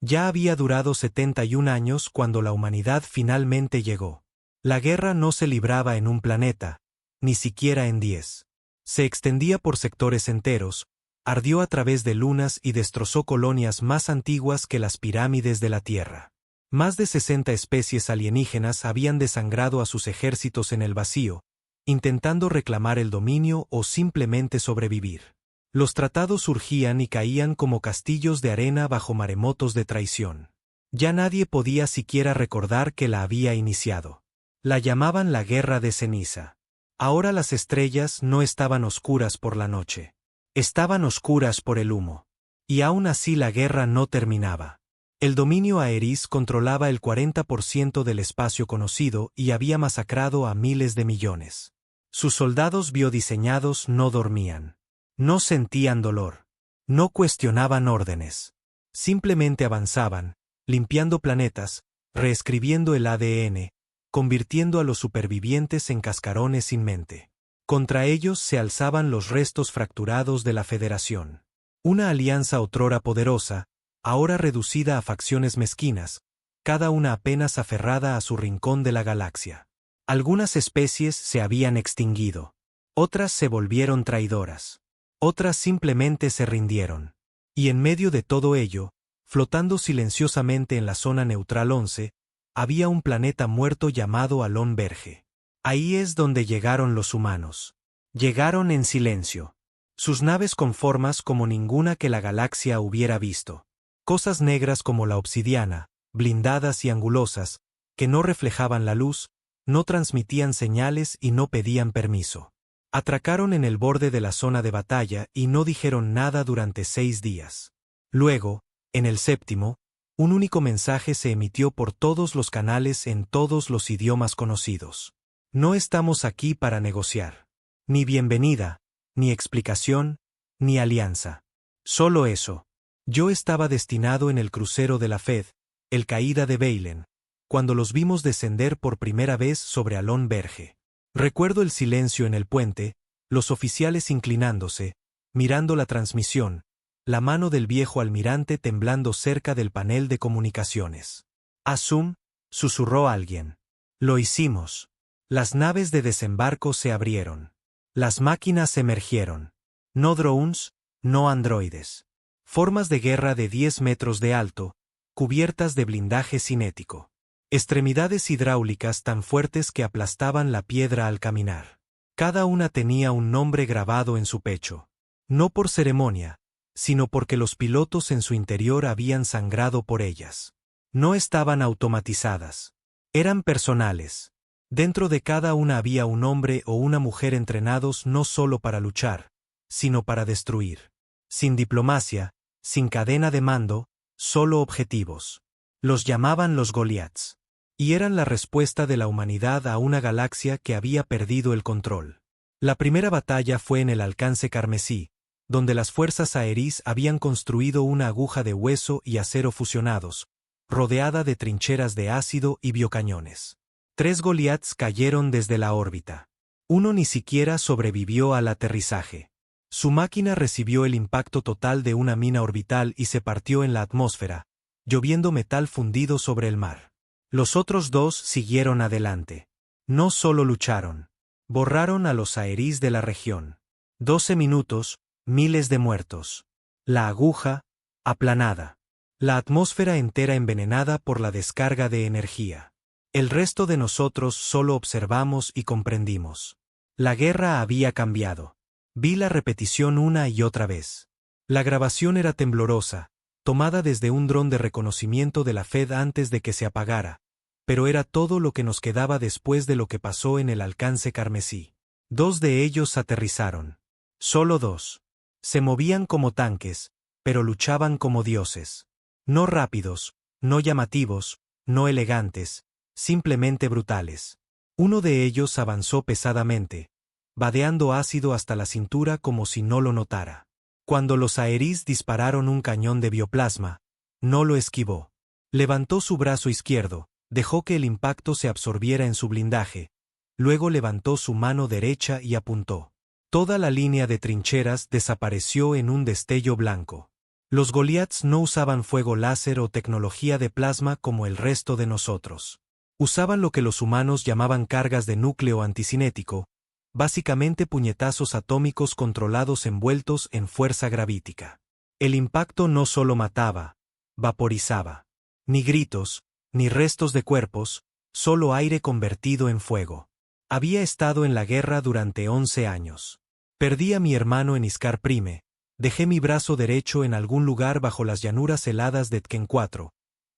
Ya había durado 71 años cuando la humanidad finalmente llegó. La guerra no se libraba en un planeta, ni siquiera en 10. Se extendía por sectores enteros, ardió a través de lunas y destrozó colonias más antiguas que las pirámides de la Tierra. Más de 60 especies alienígenas habían desangrado a sus ejércitos en el vacío, intentando reclamar el dominio o simplemente sobrevivir. Los tratados surgían y caían como castillos de arena bajo maremotos de traición. Ya nadie podía siquiera recordar que la había iniciado. La llamaban la Guerra de Ceniza. Ahora las estrellas no estaban oscuras por la noche. Estaban oscuras por el humo. Y aún así la guerra no terminaba. El dominio aerís controlaba el 40% del espacio conocido y había masacrado a miles de millones. Sus soldados biodiseñados no dormían. No sentían dolor. No cuestionaban órdenes. Simplemente avanzaban, limpiando planetas, reescribiendo el ADN, convirtiendo a los supervivientes en cascarones sin mente. Contra ellos se alzaban los restos fracturados de la Federación. Una alianza otrora poderosa, ahora reducida a facciones mezquinas, cada una apenas aferrada a su rincón de la galaxia. Algunas especies se habían extinguido. Otras se volvieron traidoras. Otras simplemente se rindieron. Y en medio de todo ello, flotando silenciosamente en la zona neutral 11, había un planeta muerto llamado Alon Verge. Ahí es donde llegaron los humanos. Llegaron en silencio. Sus naves con formas como ninguna que la galaxia hubiera visto. Cosas negras como la obsidiana, blindadas y angulosas, que no reflejaban la luz, no transmitían señales y no pedían permiso. Atracaron en el borde de la zona de batalla y no dijeron nada durante 6 días. Luego, en el séptimo, un único mensaje se emitió por todos los canales en todos los idiomas conocidos. No estamos aquí para negociar. Ni bienvenida, ni explicación, ni alianza. Solo eso. Yo estaba destinado en el crucero de la Fed, el Caída de Valen, cuando los vimos descender por primera vez sobre Alon Verge. Recuerdo el silencio en el puente, los oficiales inclinándose, mirando la transmisión, la mano del viejo almirante temblando cerca del panel de comunicaciones. «Asum», susurró alguien. «Lo hicimos». Las naves de desembarco se abrieron. Las máquinas emergieron. No drones, no androides. Formas de guerra de 10 metros de alto, cubiertas de blindaje cinético. Extremidades hidráulicas tan fuertes que aplastaban la piedra al caminar. Cada una tenía un nombre grabado en su pecho. No por ceremonia, sino porque los pilotos en su interior habían sangrado por ellas. No estaban automatizadas. Eran personales. Dentro de cada una había un hombre o una mujer entrenados no solo para luchar, sino para destruir. Sin diplomacia, sin cadena de mando, solo objetivos. Los llamaban los Goliaths. Y eran la respuesta de la humanidad a una galaxia que había perdido el control. La primera batalla fue en el Alcance Carmesí, donde las fuerzas aerís habían construido una aguja de hueso y acero fusionados, rodeada de trincheras de ácido y biocañones. 3 Goliaths cayeron desde la órbita. Uno ni siquiera sobrevivió al aterrizaje. Su máquina recibió el impacto total de una mina orbital y se partió en la atmósfera, lloviendo metal fundido sobre el mar. Los otros 2 siguieron adelante. No solo lucharon. Borraron a los aerís de la región. 12 minutos, miles de muertos. La aguja, aplanada. La atmósfera entera envenenada por la descarga de energía. El resto de nosotros solo observamos y comprendimos. La guerra había cambiado. Vi la repetición una y otra vez. La grabación era temblorosa, tomada desde un dron de reconocimiento de la Fed antes de que se apagara, pero era todo lo que nos quedaba después de lo que pasó en el Alcance Carmesí. 2 de ellos aterrizaron. Solo 2. Se movían como tanques, pero luchaban como dioses. No rápidos, no llamativos, no elegantes, simplemente brutales. Uno de ellos avanzó pesadamente, vadeando ácido hasta la cintura como si no lo notara. Cuando los aerís dispararon un cañón de bioplasma, no lo esquivó. Levantó su brazo izquierdo, dejó que el impacto se absorbiera en su blindaje, luego levantó su mano derecha y apuntó. Toda la línea de trincheras desapareció en un destello blanco. Los Goliaths no usaban fuego láser o tecnología de plasma como el resto de nosotros. Usaban lo que los humanos llamaban cargas de núcleo anticinético, básicamente puñetazos atómicos controlados envueltos en fuerza gravítica. El impacto no solo mataba, vaporizaba. Ni gritos, ni restos de cuerpos, solo aire convertido en fuego. Había estado en la guerra durante 11 años. Perdí a mi hermano en Iscar Prime, dejé mi brazo derecho en algún lugar bajo las llanuras heladas de Tken 4,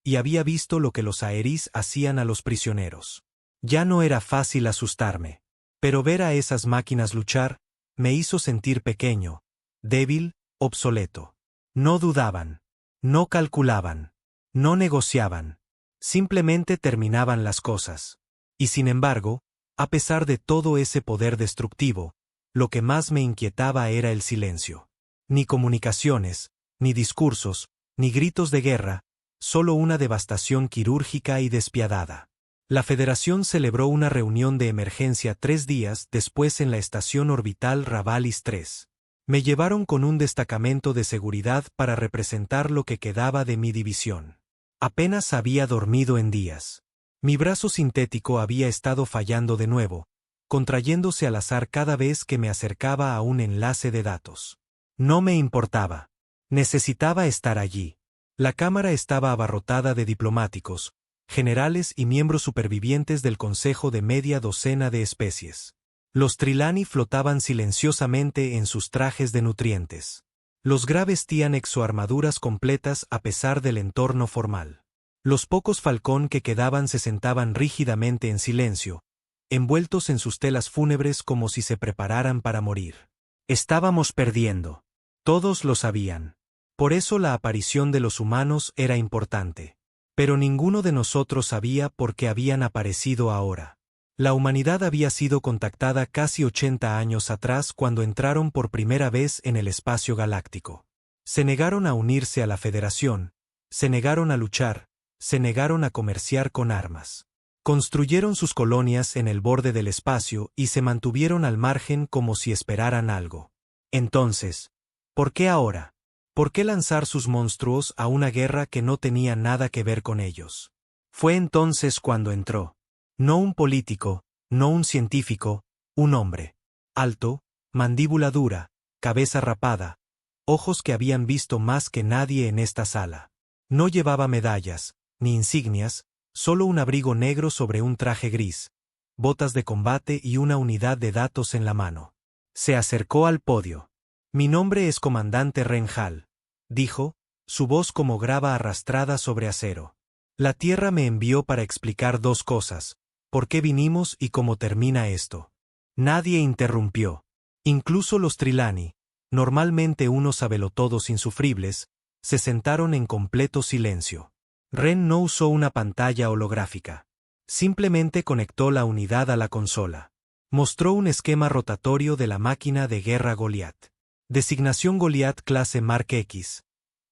y había visto lo que los aerís hacían a los prisioneros. Ya no era fácil asustarme. Pero ver a esas máquinas luchar, me hizo sentir pequeño, débil, obsoleto. No dudaban, no calculaban, no negociaban, simplemente terminaban las cosas. Y sin embargo, a pesar de todo ese poder destructivo, lo que más me inquietaba era el silencio. Ni comunicaciones, ni discursos, ni gritos de guerra, solo una devastación quirúrgica y despiadada. La Federación celebró una reunión de emergencia 3 días después en la estación orbital Ravalis 3. Me llevaron con un destacamento de seguridad para representar lo que quedaba de mi división. Apenas había dormido en días. Mi brazo sintético había estado fallando de nuevo, contrayéndose al azar cada vez que me acercaba a un enlace de datos. No me importaba. Necesitaba estar allí. La cámara estaba abarrotada de diplomáticos, generales y miembros supervivientes del Consejo de media docena de especies. Los Trilani flotaban silenciosamente en sus trajes de nutrientes. Los Gra vestían exoarmaduras completas a pesar del entorno formal. Los pocos Falcón que quedaban se sentaban rígidamente en silencio, envueltos en sus telas fúnebres como si se prepararan para morir. Estábamos perdiendo. Todos lo sabían. Por eso la aparición de los humanos era importante. Pero ninguno de nosotros sabía por qué habían aparecido ahora. La humanidad había sido contactada casi 80 años atrás cuando entraron por primera vez en el espacio galáctico. Se negaron a unirse a la Federación, se negaron a luchar, se negaron a comerciar con armas. Construyeron sus colonias en el borde del espacio y se mantuvieron al margen como si esperaran algo. Entonces, ¿por qué ahora? ¿Por qué lanzar sus monstruos a una guerra que no tenía nada que ver con ellos? Fue entonces cuando entró. No un político, no un científico, un hombre. Alto, mandíbula dura, cabeza rapada, ojos que habían visto más que nadie en esta sala. No llevaba medallas, ni insignias, solo un abrigo negro sobre un traje gris, botas de combate y una unidad de datos en la mano. Se acercó al podio. Mi nombre es Comandante Renhal, dijo, su voz como grava arrastrada sobre acero. La Tierra me envió para explicar 2 cosas, por qué vinimos y cómo termina esto. Nadie interrumpió. Incluso los Trilani, normalmente unos sabelotodos insufribles, se sentaron en completo silencio. Ren no usó una pantalla holográfica. Simplemente conectó la unidad a la consola. Mostró un esquema rotatorio de la máquina de guerra Goliath. Designación Goliath clase Mark X.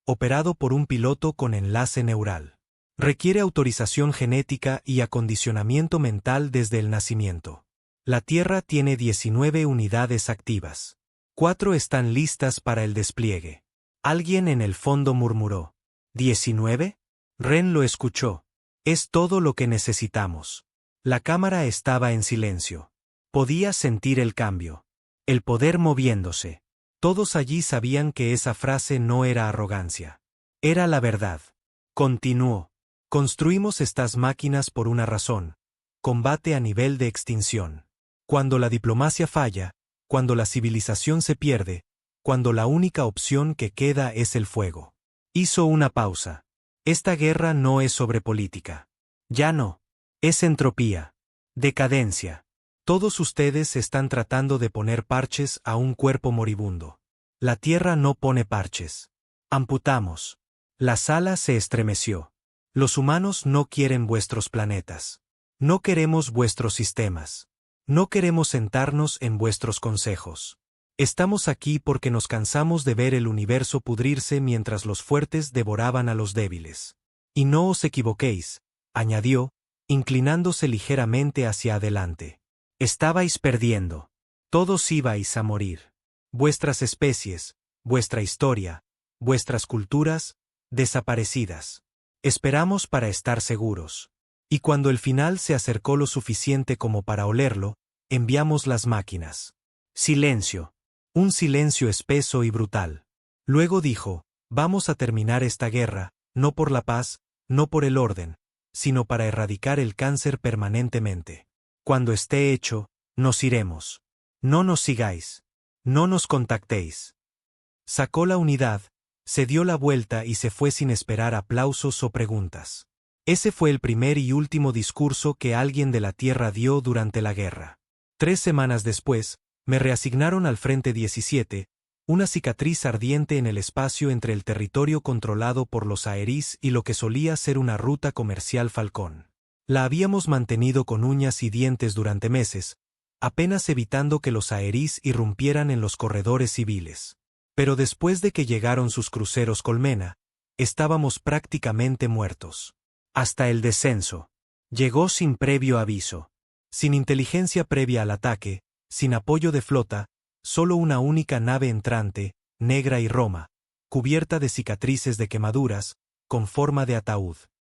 Operado por un piloto con enlace neural. Requiere autorización genética y acondicionamiento mental desde el nacimiento. La Tierra tiene 19 unidades activas. 4 están listas para el despliegue. Alguien en el fondo murmuró. ¿19? Ren lo escuchó. Es todo lo que necesitamos. La cámara estaba en silencio. Podía sentir el cambio. El poder moviéndose. Todos allí sabían que esa frase no era arrogancia. Era la verdad. Continuó. Construimos estas máquinas por una razón. Combate a nivel de extinción. Cuando la diplomacia falla, cuando la civilización se pierde, cuando la única opción que queda es el fuego. Hizo una pausa. Esta guerra no es sobre política. Ya no. Es entropía. Decadencia. Todos ustedes están tratando de poner parches a un cuerpo moribundo. La Tierra no pone parches. Amputamos. La sala se estremeció. Los humanos no quieren vuestros planetas. No queremos vuestros sistemas. No queremos sentarnos en vuestros consejos. Estamos aquí porque nos cansamos de ver el universo pudrirse mientras los fuertes devoraban a los débiles. Y no os equivoquéis, añadió, inclinándose ligeramente hacia adelante. Estabais perdiendo. Todos ibais a morir. Vuestras especies, vuestra historia, vuestras culturas, desaparecidas. Esperamos para estar seguros. Y cuando el final se acercó lo suficiente como para olerlo, enviamos las máquinas. Silencio. Un silencio espeso y brutal. Luego dijo, vamos a terminar esta guerra, no por la paz, no por el orden, sino para erradicar el cáncer permanentemente. Cuando esté hecho, nos iremos. No nos sigáis. No nos contactéis. Sacó la unidad, se dio la vuelta y se fue sin esperar aplausos o preguntas. Ese fue el primer y último discurso que alguien de la Tierra dio durante la guerra. 3 semanas después, me reasignaron al Frente 17, una cicatriz ardiente en el espacio entre el territorio controlado por los Aerys y lo que solía ser una ruta comercial Falcón. La habíamos mantenido con uñas y dientes durante meses, apenas evitando que los Aerys irrumpieran en los corredores civiles. Pero después de que llegaron sus cruceros Colmena, estábamos prácticamente muertos. Hasta el descenso. Llegó sin previo aviso. Sin inteligencia previa al ataque, sin apoyo de flota, solo una única nave entrante, negra y roma, cubierta de cicatrices de quemaduras, con forma de ataúd.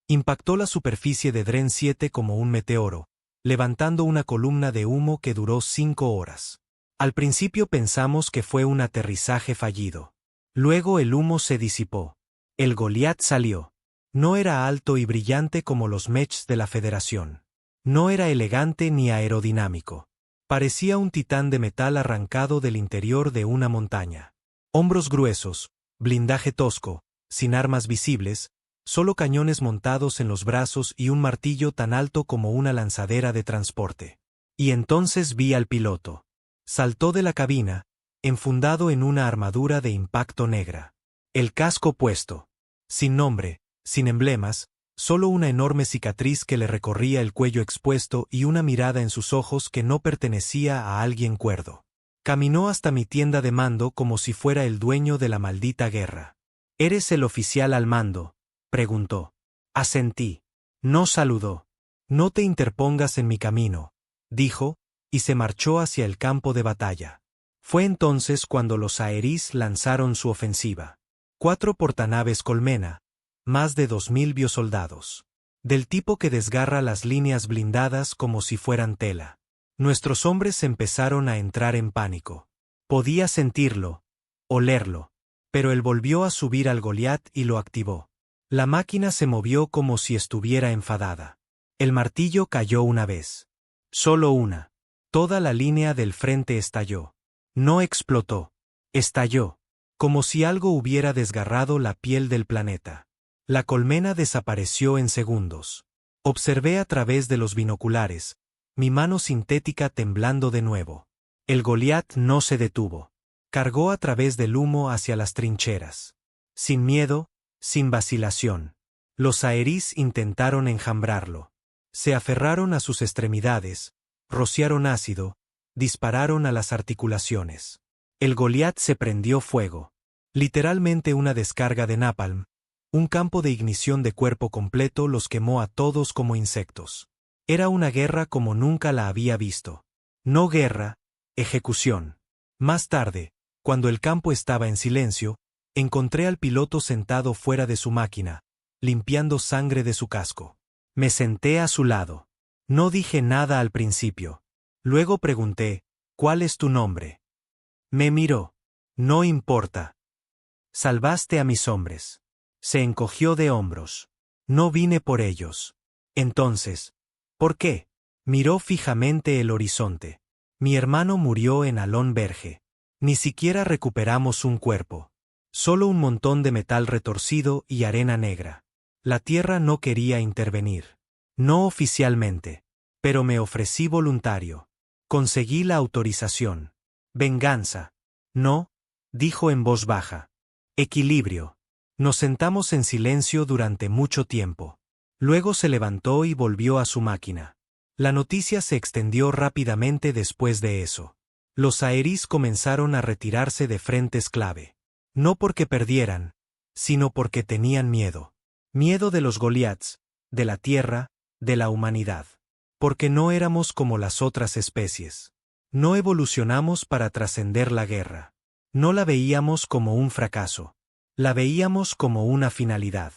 Impactó la superficie de Dren 7 como un meteoro, levantando una columna de humo que duró 5 horas. Al principio pensamos que fue un aterrizaje fallido. Luego el humo se disipó. El Goliat salió. No era alto y brillante como los mechs de la Federación. No era elegante ni aerodinámico. Parecía un titán de metal arrancado del interior de una montaña. Hombros gruesos, blindaje tosco, sin armas visibles, solo cañones montados en los brazos y un martillo tan alto como una lanzadera de transporte. Y entonces vi al piloto. Saltó de la cabina, enfundado en una armadura de impacto negra. El casco puesto. Sin nombre, sin emblemas, solo una enorme cicatriz que le recorría el cuello expuesto y una mirada en sus ojos que no pertenecía a alguien cuerdo. Caminó hasta mi tienda de mando como si fuera el dueño de la maldita guerra. ¿Eres el oficial al mando?, preguntó. Asentí. No saludó. No te interpongas en mi camino, dijo, y se marchó hacia el campo de batalla. Fue entonces cuando los Aerys lanzaron su ofensiva. 4 portanaves Colmena, más de 2000 biosoldados. Del tipo que desgarra las líneas blindadas como si fueran tela. Nuestros hombres empezaron a entrar en pánico. Podía sentirlo, olerlo. Pero él volvió a subir al Goliat y lo activó. La máquina se movió como si estuviera enfadada. El martillo cayó una vez. Solo una. Toda la línea del frente estalló. No explotó. Estalló. Como si algo hubiera desgarrado la piel del planeta. La colmena desapareció en segundos. Observé a través de los binoculares, mi mano sintética temblando de nuevo. El Goliat no se detuvo. Cargó a través del humo hacia las trincheras. Sin miedo, sin vacilación. Los Aerys intentaron enjambrarlo. Se aferraron a sus extremidades, rociaron ácido, dispararon a las articulaciones. El Goliat se prendió fuego. Literalmente una descarga de napalm. Un campo de ignición de cuerpo completo los quemó a todos como insectos. Era una guerra como nunca la había visto. No guerra, ejecución. Más tarde, cuando el campo estaba en silencio, encontré al piloto sentado fuera de su máquina, limpiando sangre de su casco. Me senté a su lado. No dije nada al principio. Luego pregunté, ¿cuál es tu nombre? Me miró. No importa. Salvaste a mis hombres. Se encogió de hombros. No vine por ellos. Entonces, ¿por qué? Miró fijamente el horizonte. Mi hermano murió en Alon Verge. Ni siquiera recuperamos un cuerpo. Solo un montón de metal retorcido y arena negra. La tierra no quería intervenir. No oficialmente. Pero me ofrecí voluntario. Conseguí la autorización. Venganza. No, dijo en voz baja. Equilibrio. Nos sentamos en silencio durante mucho tiempo. Luego se levantó y volvió a su máquina. La noticia se extendió rápidamente después de eso. Los Aerys comenzaron a retirarse de frentes clave. No porque perdieran, sino porque tenían miedo. Miedo de los Goliats, de la Tierra, de la humanidad. Porque no éramos como las otras especies. No evolucionamos para trascender la guerra. No la veíamos como un fracaso. La veíamos como una finalidad.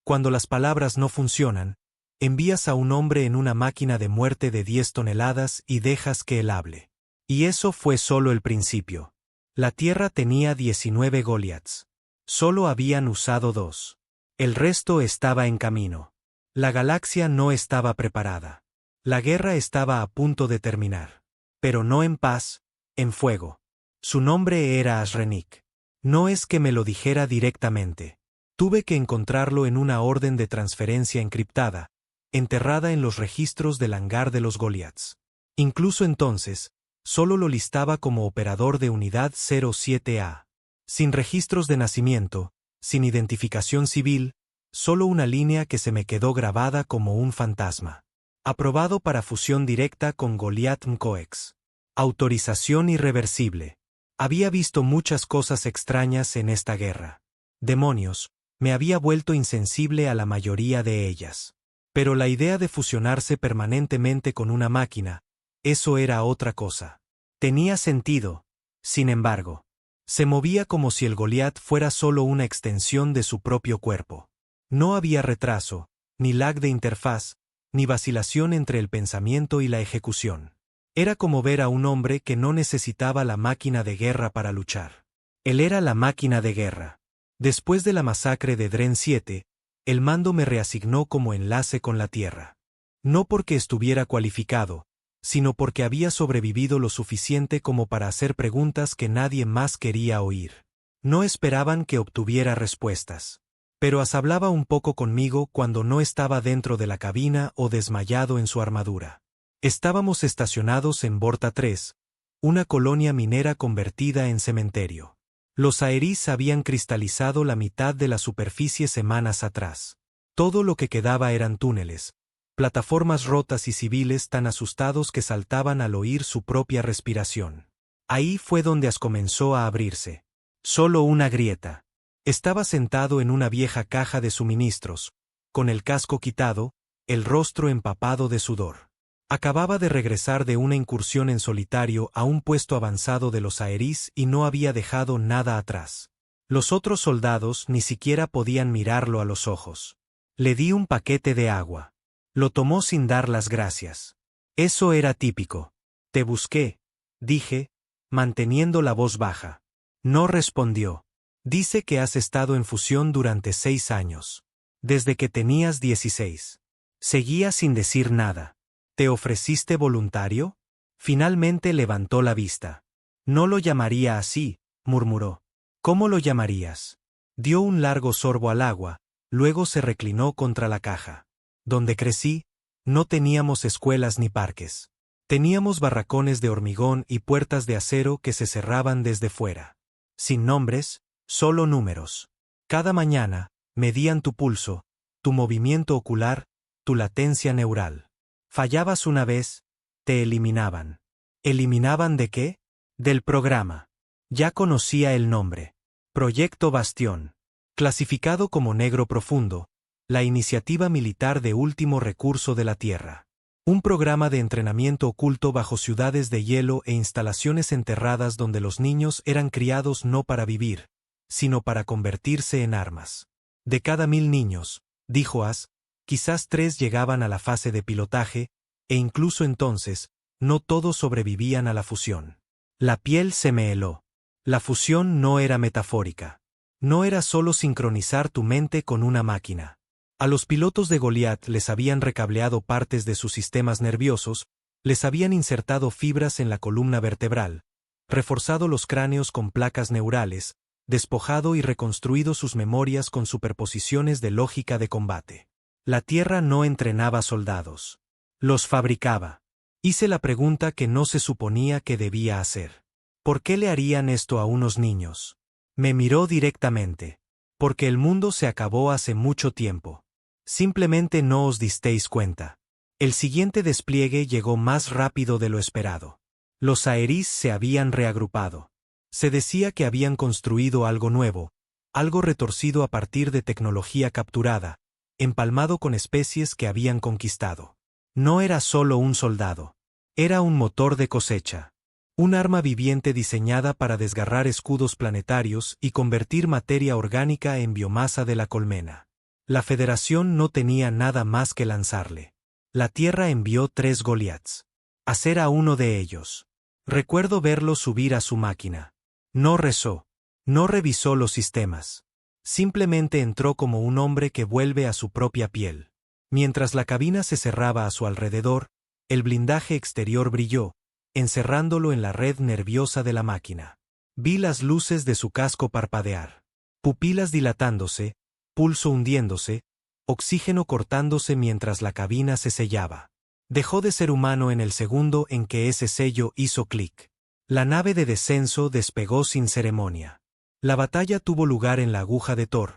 Cuando las palabras no funcionan, envías a un hombre en una máquina de muerte de 10 toneladas y dejas que él hable. Y eso fue solo el principio. La Tierra tenía 19 Goliaths. Solo habían usado 2. El resto estaba en camino. La galaxia no estaba preparada. La guerra estaba a punto de terminar. Pero no en paz, en fuego. Su nombre era Asrenik. No es que me lo dijera directamente. Tuve que encontrarlo en una orden de transferencia encriptada, enterrada en los registros del hangar de los Goliaths. Incluso entonces, solo lo listaba como operador de unidad 07A. Sin registros de nacimiento, sin identificación civil, solo una línea que se me quedó grabada como un fantasma. Aprobado para fusión directa con Goliath Mcoex. Autorización irreversible. Había visto muchas cosas extrañas en esta guerra. Demonios, me había vuelto insensible a la mayoría de ellas. Pero la idea de fusionarse permanentemente con una máquina, eso era otra cosa. Tenía sentido, sin embargo. Se movía como si el Goliath fuera solo una extensión de su propio cuerpo. No había retraso, ni lag de interfaz, ni vacilación entre el pensamiento y la ejecución. Era como ver a un hombre que no necesitaba la máquina de guerra para luchar. Él era la máquina de guerra. Después de la masacre de Dren 7, el mando me reasignó como enlace con la Tierra. No porque estuviera cualificado, sino porque había sobrevivido lo suficiente como para hacer preguntas que nadie más quería oír. No esperaban que obtuviera respuestas. Pero As hablaba un poco conmigo cuando no estaba dentro de la cabina o desmayado en su armadura. Estábamos estacionados en Borta 3, una colonia minera convertida en cementerio. Los Aerys habían cristalizado la mitad de la superficie semanas atrás. Todo lo que quedaba eran túneles, plataformas rotas y civiles tan asustados que saltaban al oír su propia respiración. Ahí fue donde As comenzó a abrirse. Solo una grieta. Estaba sentado en una vieja caja de suministros, con el casco quitado, el rostro empapado de sudor. Acababa de regresar de una incursión en solitario a un puesto avanzado de los Aerys y no había dejado nada atrás. Los otros soldados ni siquiera podían mirarlo a los ojos. Le di un paquete de agua. Lo tomó sin dar las gracias. Eso era típico. Te busqué, dije, manteniendo la voz baja. No respondió. Dice que has estado en fusión durante 6 años. Desde que tenías 16. Seguía sin decir nada. ¿Te ofreciste voluntario? Finalmente levantó la vista. No lo llamaría así, murmuró. ¿Cómo lo llamarías? Dio un largo sorbo al agua, luego se reclinó contra la caja. Donde crecí, no teníamos escuelas ni parques. Teníamos barracones de hormigón y puertas de acero que se cerraban desde fuera. Sin nombres, solo números. Cada mañana, medían tu pulso, tu movimiento ocular, tu latencia neural. Fallabas una vez, te eliminaban. ¿Eliminaban de qué? Del programa. Ya conocía el nombre. Proyecto Bastión. Clasificado como negro profundo, la iniciativa militar de último recurso de la Tierra. Un programa de entrenamiento oculto bajo ciudades de hielo e instalaciones enterradas donde los niños eran criados no para vivir, sino para convertirse en armas. De cada 1000 niños, dijo As, quizás 3 llegaban a la fase de pilotaje, e incluso entonces, no todos sobrevivían a la fusión. La piel se me heló. La fusión no era metafórica. No era solo sincronizar tu mente con una máquina. A los pilotos de Goliath les habían recableado partes de sus sistemas nerviosos, les habían insertado fibras en la columna vertebral, reforzado los cráneos con placas neurales, despojado y reconstruido sus memorias con superposiciones de lógica de combate. La Tierra no entrenaba soldados. Los fabricaba. Hice la pregunta que no se suponía que debía hacer. ¿Por qué le harían esto a unos niños? Me miró directamente. Porque el mundo se acabó hace mucho tiempo. Simplemente no os disteis cuenta. El siguiente despliegue llegó más rápido de lo esperado. Los Aerys se habían reagrupado. Se decía que habían construido algo nuevo, algo retorcido a partir de tecnología capturada, empalmado con especies que habían conquistado. No era solo un soldado. Era un motor de cosecha. Un arma viviente diseñada para desgarrar escudos planetarios y convertir materia orgánica en biomasa de la colmena. La Federación no tenía nada más que lanzarle. La Tierra envió 3 Goliaths. Hacer a uno de ellos. Recuerdo verlo subir a su máquina. No rezó. No revisó los sistemas. Simplemente entró como un hombre que vuelve a su propia piel. Mientras la cabina se cerraba a su alrededor, el blindaje exterior brilló, encerrándolo en la red nerviosa de la máquina. Vi las luces de su casco parpadear. Pupilas dilatándose, pulso hundiéndose, oxígeno cortándose mientras la cabina se sellaba. Dejó de ser humano en el segundo en que ese sello hizo clic. La nave de descenso despegó sin ceremonia. La batalla tuvo lugar en la Aguja de Thor,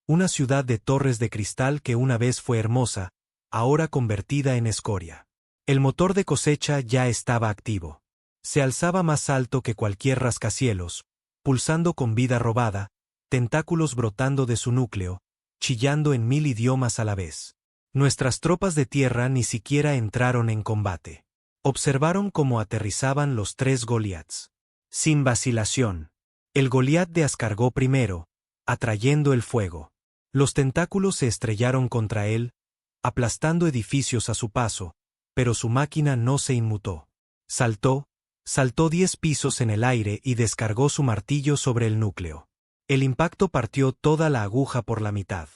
una ciudad de torres de cristal que una vez fue hermosa, ahora convertida en escoria. El motor de cosecha ya estaba activo. Se alzaba más alto que cualquier rascacielos, pulsando con vida robada, tentáculos brotando de su núcleo, chillando en 1000 idiomas a la vez. Nuestras tropas de tierra ni siquiera entraron en combate. Observaron cómo aterrizaban los 3 Goliaths. Sin vacilación. El Goliath descargó primero, atrayendo el fuego. Los tentáculos se estrellaron contra él, aplastando edificios a su paso, pero su máquina no se inmutó. Saltó 10 pisos en el aire y descargó su martillo sobre el núcleo. El impacto partió toda la aguja por la mitad.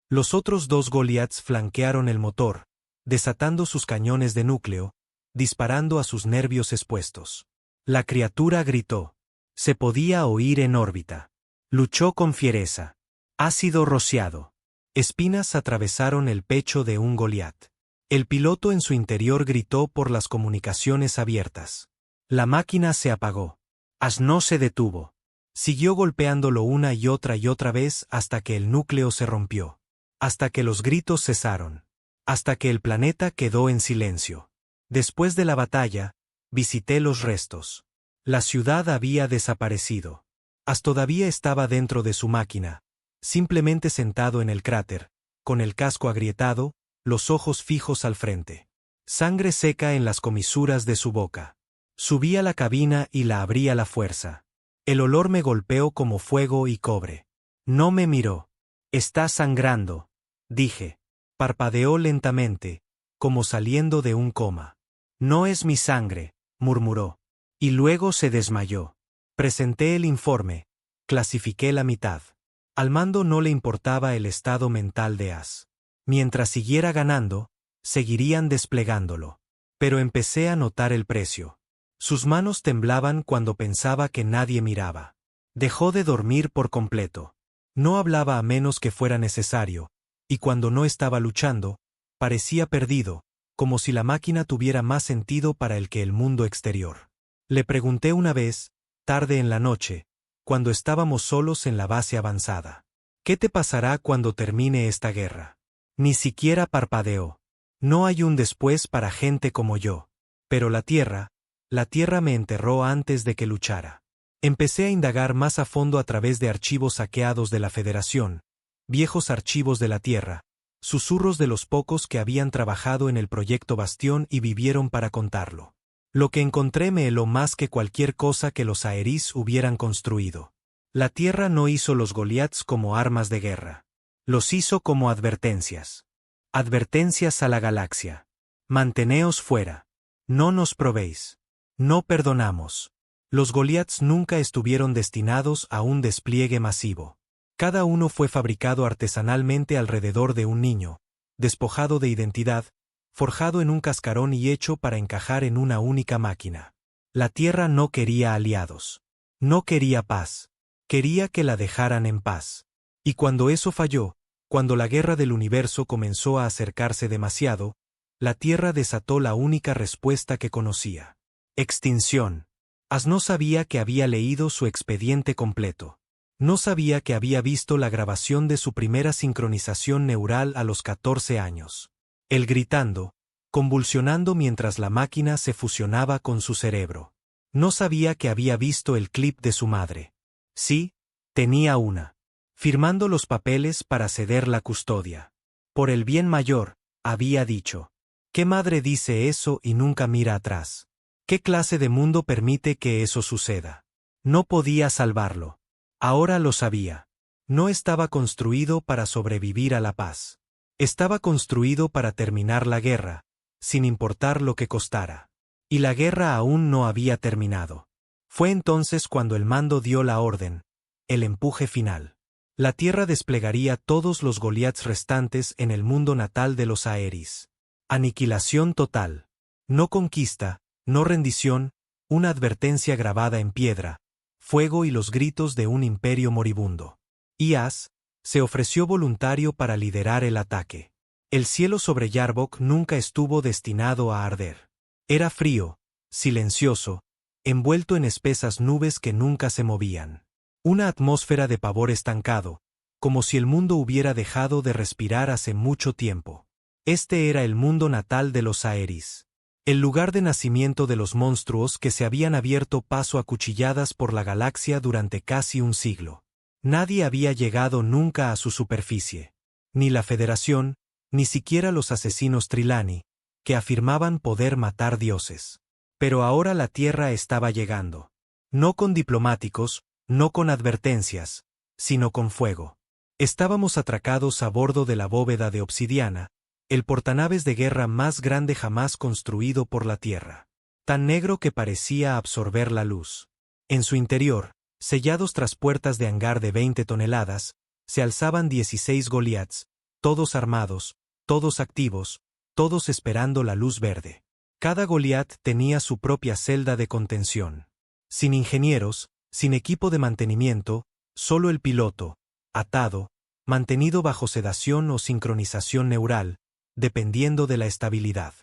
Los otros 2 Goliaths flanquearon el motor, desatando sus cañones de núcleo, disparando a sus nervios expuestos. La criatura gritó. Se podía oír en órbita. Luchó con fiereza. Ácido rociado. Espinas atravesaron el pecho de un Goliath. El piloto en su interior gritó por las comunicaciones abiertas. La máquina se apagó. Ash no se detuvo. Siguió golpeándolo una y otra vez hasta que el núcleo se rompió. Hasta que los gritos cesaron. Hasta que el planeta quedó en silencio. Después de la batalla, visité los restos. La ciudad había desaparecido. Ash todavía estaba dentro de su máquina, simplemente sentado en el cráter, con el casco agrietado, los ojos fijos al frente. Sangre seca en las comisuras de su boca. Subí a la cabina y la abrí a la fuerza. El olor me golpeó como fuego y cobre. No me miró. Está sangrando, dije. Parpadeó lentamente, como saliendo de un coma. No es mi sangre, murmuró. Y luego se desmayó. Presenté el informe, clasifiqué la mitad. Al mando no le importaba el estado mental de Ash. Mientras siguiera ganando, seguirían desplegándolo. Pero empecé a notar el precio. Sus manos temblaban cuando pensaba que nadie miraba. Dejó de dormir por completo. No hablaba a menos que fuera necesario, y cuando no estaba luchando, parecía perdido, como si la máquina tuviera más sentido para él que el mundo exterior. Le pregunté una vez, tarde en la noche, cuando estábamos solos en la base avanzada. ¿Qué te pasará cuando termine esta guerra? Ni siquiera parpadeó. No hay un después para gente como yo. Pero la Tierra me enterró antes de que luchara. Empecé a indagar más a fondo a través de archivos saqueados de la Federación, viejos archivos de la Tierra, susurros de los pocos que habían trabajado en el proyecto Bastión y vivieron para contarlo. Lo que encontré me heló más que cualquier cosa que los Aerys hubieran construido. La Tierra no hizo los Goliaths como armas de guerra. Los hizo como advertencias. Advertencias a la galaxia. Manteneos fuera. No nos probéis. No perdonamos. Los Goliaths nunca estuvieron destinados a un despliegue masivo. Cada uno fue fabricado artesanalmente alrededor de un niño, despojado de identidad, forjado en un cascarón y hecho para encajar en una única máquina. La Tierra no quería aliados. No quería paz. Quería que la dejaran en paz. Y cuando eso falló, cuando la guerra del universo comenzó a acercarse demasiado, la Tierra desató la única respuesta que conocía. Extinción. Ash no sabía que había leído su expediente completo. No sabía que había visto la grabación de su primera sincronización neural a los 14 años. Él gritando, convulsionando mientras la máquina se fusionaba con su cerebro. No sabía que había visto el clip de su madre. Sí, tenía una. Firmando los papeles para ceder la custodia. Por el bien mayor, había dicho. ¿Qué madre dice eso y nunca mira atrás? ¿Qué clase de mundo permite que eso suceda? No podía salvarlo. Ahora lo sabía. No estaba construido para sobrevivir a la paz. Estaba construido para terminar la guerra, sin importar lo que costara. Y la guerra aún no había terminado. Fue entonces cuando el mando dio la orden, el empuje final. La tierra desplegaría todos los Goliaths restantes en el mundo natal de los Aeris. Aniquilación total. No conquista, no rendición, una advertencia grabada en piedra, fuego y los gritos de un imperio moribundo. Ias se ofreció voluntario para liderar el ataque. El cielo sobre Yarbok nunca estuvo destinado a arder. Era frío, silencioso, envuelto en espesas nubes que nunca se movían. Una atmósfera de pavor estancado, como si el mundo hubiera dejado de respirar hace mucho tiempo. Este era el mundo natal de los Aeris. El lugar de nacimiento de los monstruos que se habían abierto paso a cuchilladas por la galaxia durante casi un siglo. Nadie había llegado nunca a su superficie. Ni la Federación, ni siquiera los asesinos Trilani, que afirmaban poder matar dioses. Pero ahora la Tierra estaba llegando. No con diplomáticos, no con advertencias, sino con fuego. Estábamos atracados a bordo de la bóveda de obsidiana, el portanaves de guerra más grande jamás construido por la Tierra. Tan negro que parecía absorber la luz. En su interior, sellados tras puertas de hangar de 20 toneladas, se alzaban 16 Goliaths, todos armados, todos activos, todos esperando la luz verde. Cada Goliath tenía su propia celda de contención. Sin ingenieros, sin equipo de mantenimiento, solo el piloto, atado, mantenido bajo sedación o sincronización neural, dependiendo de la estabilidad.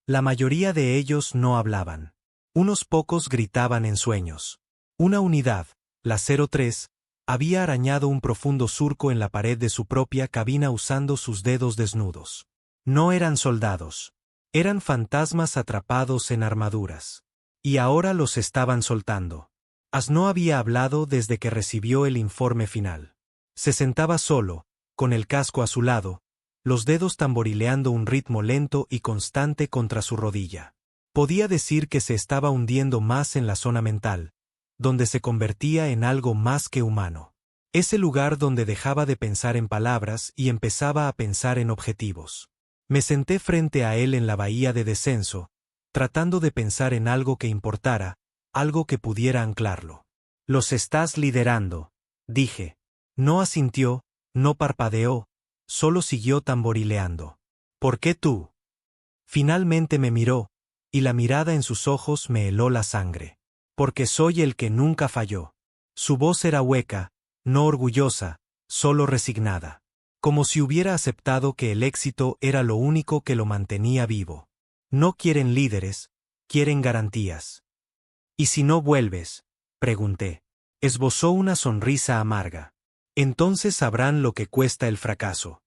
La mayoría de ellos no hablaban. Unos pocos gritaban en sueños. Una unidad, la 03, había arañado un profundo surco en la pared de su propia cabina usando sus dedos desnudos. No eran soldados. Eran fantasmas atrapados en armaduras. Y ahora los estaban soltando. As no había hablado desde que recibió el informe final. Se sentaba solo, con el casco a su lado, los dedos tamborileando un ritmo lento y constante contra su rodilla. Podía decir que se estaba hundiendo más en la zona mental, donde se convertía en algo más que humano. Ese lugar donde dejaba de pensar en palabras y empezaba a pensar en objetivos. Me senté frente a él en la bahía de descenso, tratando de pensar en algo que importara, algo que pudiera anclarlo. «Los estás liderando», dije. No asintió, no parpadeó, solo siguió tamborileando. «¿Por qué tú?» Finalmente me miró, y la mirada en sus ojos me heló la sangre. «Porque soy el que nunca falló». Su voz era hueca, no orgullosa, solo resignada. Como si hubiera aceptado que el éxito era lo único que lo mantenía vivo. No quieren líderes, quieren garantías. «¿Y si no vuelves?», pregunté. Esbozó una sonrisa amarga. «Entonces sabrán lo que cuesta el fracaso».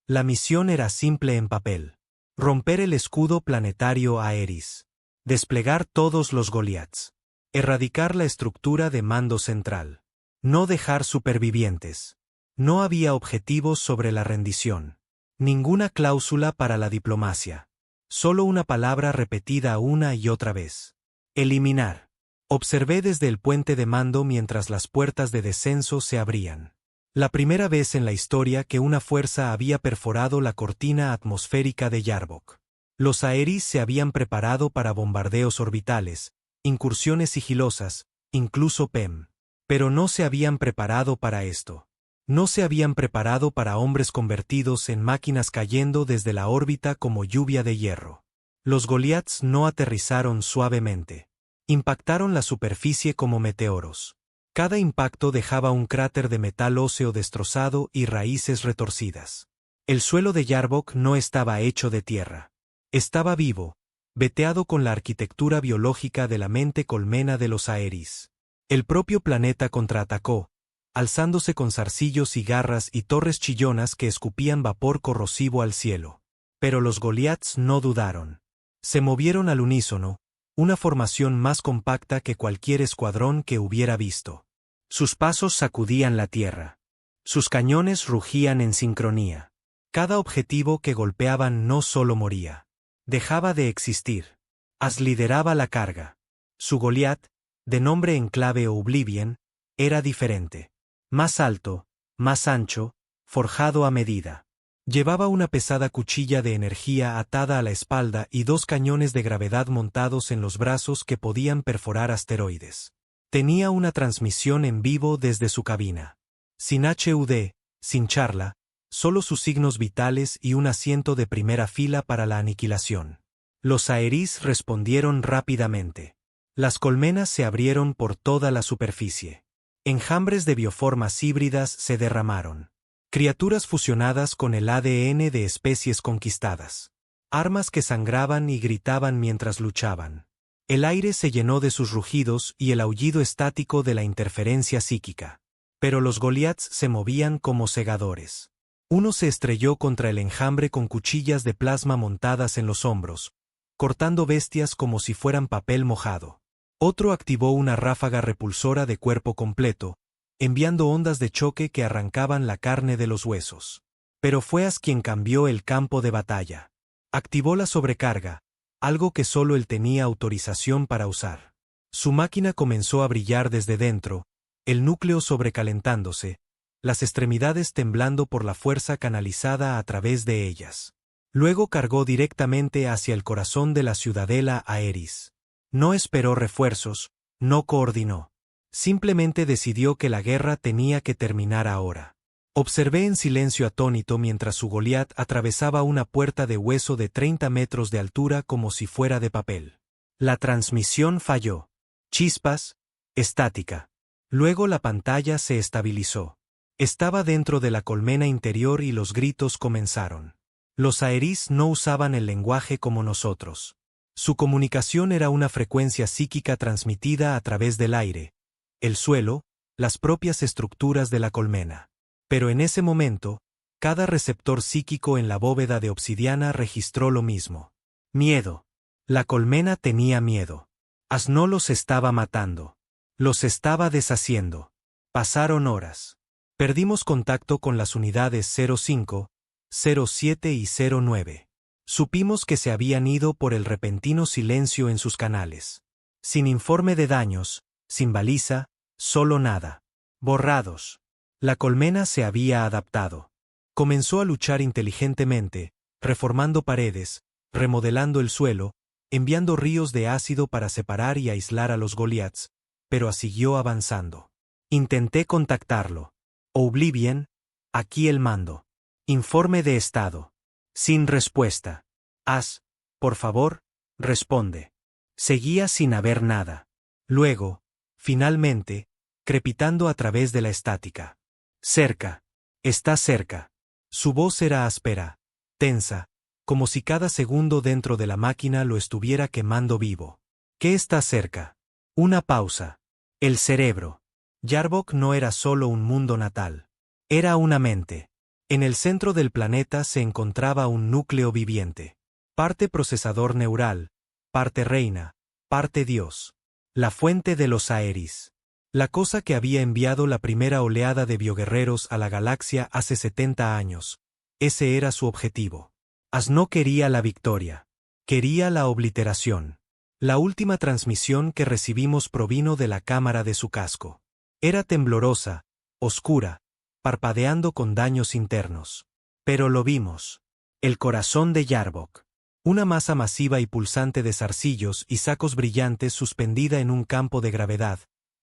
La misión era simple en papel. Romper el escudo planetario Aeris. Desplegar todos los Goliaths. Erradicar la estructura de mando central. No dejar supervivientes. No había objetivos sobre la rendición. Ninguna cláusula para la diplomacia. Solo una palabra repetida una y otra vez. Eliminar. Observé desde el puente de mando mientras las puertas de descenso se abrían. La primera vez en la historia que una fuerza había perforado la cortina atmosférica de Yarbok. Los Aeris se habían preparado para bombardeos orbitales, incursiones sigilosas, incluso PEM. Pero no se habían preparado para esto. No se habían preparado para hombres convertidos en máquinas cayendo desde la órbita como lluvia de hierro. Los Goliaths no aterrizaron suavemente. Impactaron la superficie como meteoros. Cada impacto dejaba un cráter de metal óseo destrozado y raíces retorcidas. El suelo de Yarbok no estaba hecho de tierra. Estaba vivo, veteado con la arquitectura biológica de la mente colmena de los Aeris. El propio planeta contraatacó, alzándose con zarcillos y garras y torres chillonas que escupían vapor corrosivo al cielo. Pero los Goliaths no dudaron. Se movieron al unísono, una formación más compacta que cualquier escuadrón que hubiera visto. Sus pasos sacudían la tierra. Sus cañones rugían en sincronía. Cada objetivo que golpeaban no solo moría. Dejaba de existir. As lideraba la carga. Su Goliat, de nombre en clave Oblivion, era diferente. Más alto, más ancho, forjado a medida. Llevaba una pesada cuchilla de energía atada a la espalda y 2 cañones de gravedad montados en los brazos que podían perforar asteroides. Tenía una transmisión en vivo desde su cabina. Sin HUD, sin charla, solo sus signos vitales y un asiento de primera fila para la aniquilación. Los Aerys respondieron rápidamente. Las colmenas se abrieron por toda la superficie. Enjambres de bioformas híbridas se derramaron. Criaturas fusionadas con el ADN de especies conquistadas. Armas que sangraban y gritaban mientras luchaban. El aire se llenó de sus rugidos y el aullido estático de la interferencia psíquica. Pero los Goliaths se movían como segadores. Uno se estrelló contra el enjambre con cuchillas de plasma montadas en los hombros, cortando bestias como si fueran papel mojado. Otro activó una ráfaga repulsora de cuerpo completo, enviando ondas de choque que arrancaban la carne de los huesos. Pero fue As quien cambió el campo de batalla. Activó la sobrecarga, algo que solo él tenía autorización para usar. Su máquina comenzó a brillar desde dentro, el núcleo sobrecalentándose, las extremidades temblando por la fuerza canalizada a través de ellas. Luego cargó directamente hacia el corazón de la ciudadela Aerys. No esperó refuerzos, no coordinó. Simplemente decidió que la guerra tenía que terminar ahora. Observé en silencio atónito mientras su Goliat atravesaba una puerta de hueso de 30 metros de altura como si fuera de papel. La transmisión falló. Chispas, estática. Luego la pantalla se estabilizó. Estaba dentro de la colmena interior y los gritos comenzaron. Los Aerys no usaban el lenguaje como nosotros. Su comunicación era una frecuencia psíquica transmitida a través del aire, el suelo, las propias estructuras de la colmena. Pero en ese momento, cada receptor psíquico en la bóveda de obsidiana registró lo mismo. Miedo. La colmena tenía miedo. As no los estaba matando. Los estaba deshaciendo. Pasaron horas. Perdimos contacto con las unidades 05, 07 y 09. Supimos que se habían ido por el repentino silencio en sus canales. Sin informe de daños, sin baliza, solo nada. Borrados. La colmena se había adaptado. Comenzó a luchar inteligentemente, reformando paredes, remodelando el suelo, enviando ríos de ácido para separar y aislar a los Goliaths, pero siguió avanzando. Intenté contactarlo. Oblivion, aquí el mando. Informe de estado. Sin respuesta. As, por favor, responde. Seguía sin haber nada. Luego, finalmente, crepitando a través de la estática. Cerca. Está cerca. Su voz era áspera, tensa, como si cada segundo dentro de la máquina lo estuviera quemando vivo. ¿Qué está cerca? Una pausa. El cerebro. Yarbok no era solo un mundo natal. Era una mente. En el centro del planeta se encontraba un núcleo viviente. Parte procesador neural, parte reina, parte dios. La fuente de los Aerys. La cosa que había enviado la primera oleada de bioguerreros a la galaxia hace 70 años. Ese era su objetivo. As no quería la victoria. Quería la obliteración. La última transmisión que recibimos provino de la cámara de su casco. Era temblorosa, oscura, parpadeando con daños internos. Pero lo vimos. El corazón de Yarbok. Una masa masiva y pulsante de zarcillos y sacos brillantes suspendida en un campo de gravedad,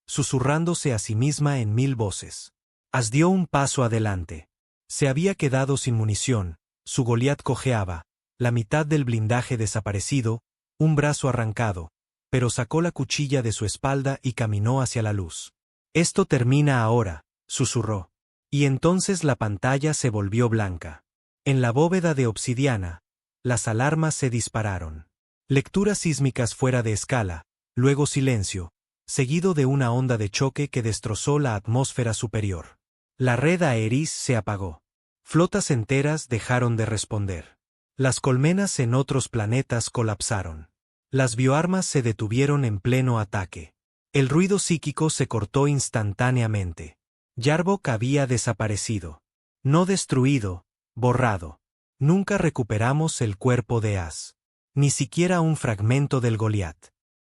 susurrándose a sí misma en 1000 voces. As dio un paso adelante. Se había quedado sin munición, su Goliat cojeaba, la mitad del blindaje desaparecido, un brazo arrancado, pero sacó la cuchilla de su espalda y caminó hacia la luz. Esto termina ahora, susurró. Y entonces la pantalla se volvió blanca. En la bóveda de obsidiana, las alarmas se dispararon. Lecturas sísmicas fuera de escala, luego silencio, seguido de una onda de choque que destrozó la atmósfera superior. La red Aerys se apagó. Flotas enteras dejaron de responder. Las colmenas en otros planetas colapsaron. Las bioarmas se detuvieron en pleno ataque. El ruido psíquico se cortó instantáneamente. Yarbok había desaparecido. No destruido, borrado. Nunca recuperamos el cuerpo de As. Ni siquiera un fragmento del Goliat.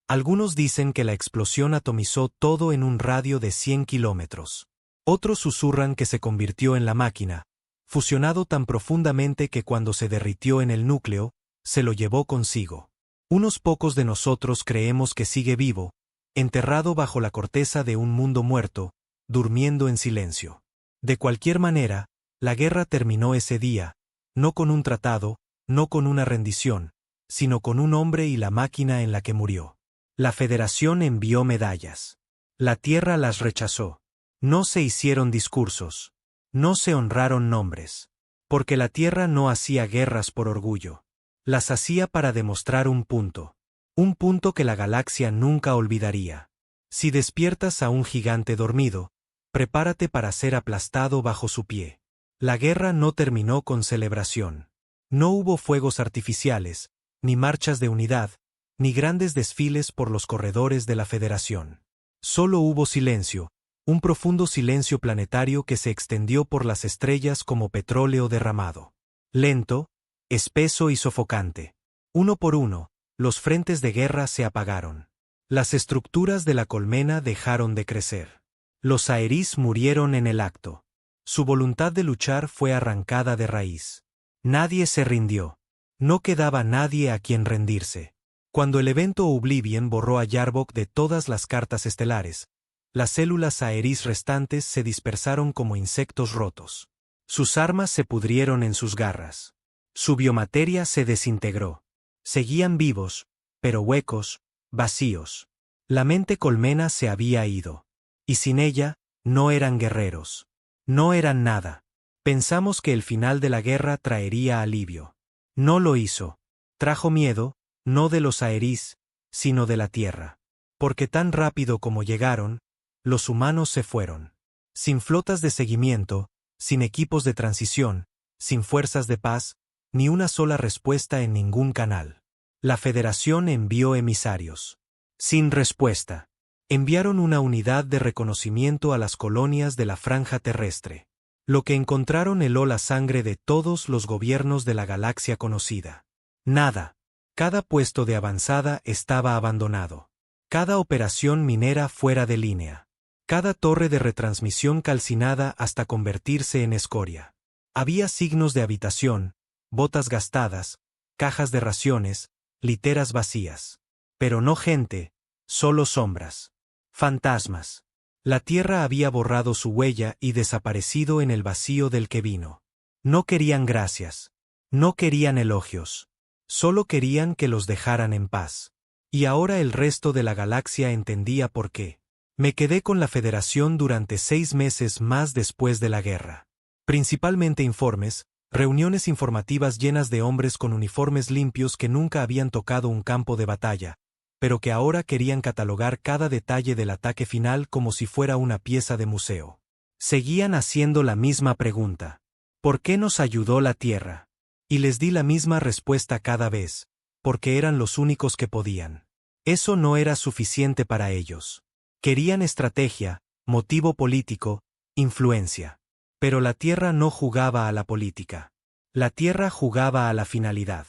Algunos dicen que la explosión atomizó todo en un radio de 100 kilómetros. Otros susurran que se convirtió en la máquina, fusionado tan profundamente que cuando se derritió en el núcleo, se lo llevó consigo. Unos pocos de nosotros creemos que sigue vivo, enterrado bajo la corteza de un mundo muerto, durmiendo en silencio. De cualquier manera, la guerra terminó ese día, no con un tratado, no con una rendición, sino con un hombre y la máquina en la que murió. La Federación envió medallas. La Tierra las rechazó. No se hicieron discursos. No se honraron nombres. Porque la Tierra no hacía guerras por orgullo. Las hacía para demostrar un punto. Un punto que la galaxia nunca olvidaría. Si despiertas a un gigante dormido, prepárate para ser aplastado bajo su pie. La guerra no terminó con celebración. No hubo fuegos artificiales, ni marchas de unidad, ni grandes desfiles por los corredores de la Federación. Solo hubo silencio, un profundo silencio planetario que se extendió por las estrellas como petróleo derramado. Lento, espeso y sofocante. Uno por uno, los frentes de guerra se apagaron. Las estructuras de la colmena dejaron de crecer. Los Aerys murieron en el acto. Su voluntad de luchar fue arrancada de raíz. Nadie se rindió. No quedaba nadie a quien rendirse. Cuando el evento Oblivion borró a Yarbok de todas las cartas estelares, las células Aerys restantes se dispersaron como insectos rotos. Sus armas se pudrieron en sus garras. Su biomateria se desintegró. Seguían vivos, pero huecos, vacíos. La mente colmena se había ido. Y sin ella, no eran guerreros. No eran nada. Pensamos que el final de la guerra traería alivio. No lo hizo. Trajo miedo, no de los Aerys, sino de la Tierra. Porque tan rápido como llegaron, los humanos se fueron. Sin flotas de seguimiento, sin equipos de transición, sin fuerzas de paz, ni una sola respuesta en ningún canal. La Federación envió emisarios. Sin respuesta. Enviaron una unidad de reconocimiento a las colonias de la franja terrestre. Lo que encontraron heló la sangre de todos los gobiernos de la galaxia conocida. Nada. Cada puesto de avanzada estaba abandonado. Cada operación minera fuera de línea. Cada torre de retransmisión calcinada hasta convertirse en escoria. Había signos de habitación, botas gastadas, cajas de raciones, literas vacías. Pero no gente, solo sombras. Fantasmas. La Tierra había borrado su huella y desaparecido en el vacío del que vino. No querían gracias. No querían elogios. Solo querían que los dejaran en paz. Y ahora el resto de la galaxia entendía por qué. Me quedé con la Federación durante 6 meses más después de la guerra. Principalmente informes, reuniones informativas llenas de hombres con uniformes limpios que nunca habían tocado un campo de batalla, pero que ahora querían catalogar cada detalle del ataque final como si fuera una pieza de museo. Seguían haciendo la misma pregunta. ¿Por qué nos ayudó la Tierra? Y les di la misma respuesta cada vez, porque eran los únicos que podían. Eso no era suficiente para ellos. Querían estrategia, motivo político, influencia. Pero la Tierra no jugaba a la política. La Tierra jugaba a la finalidad.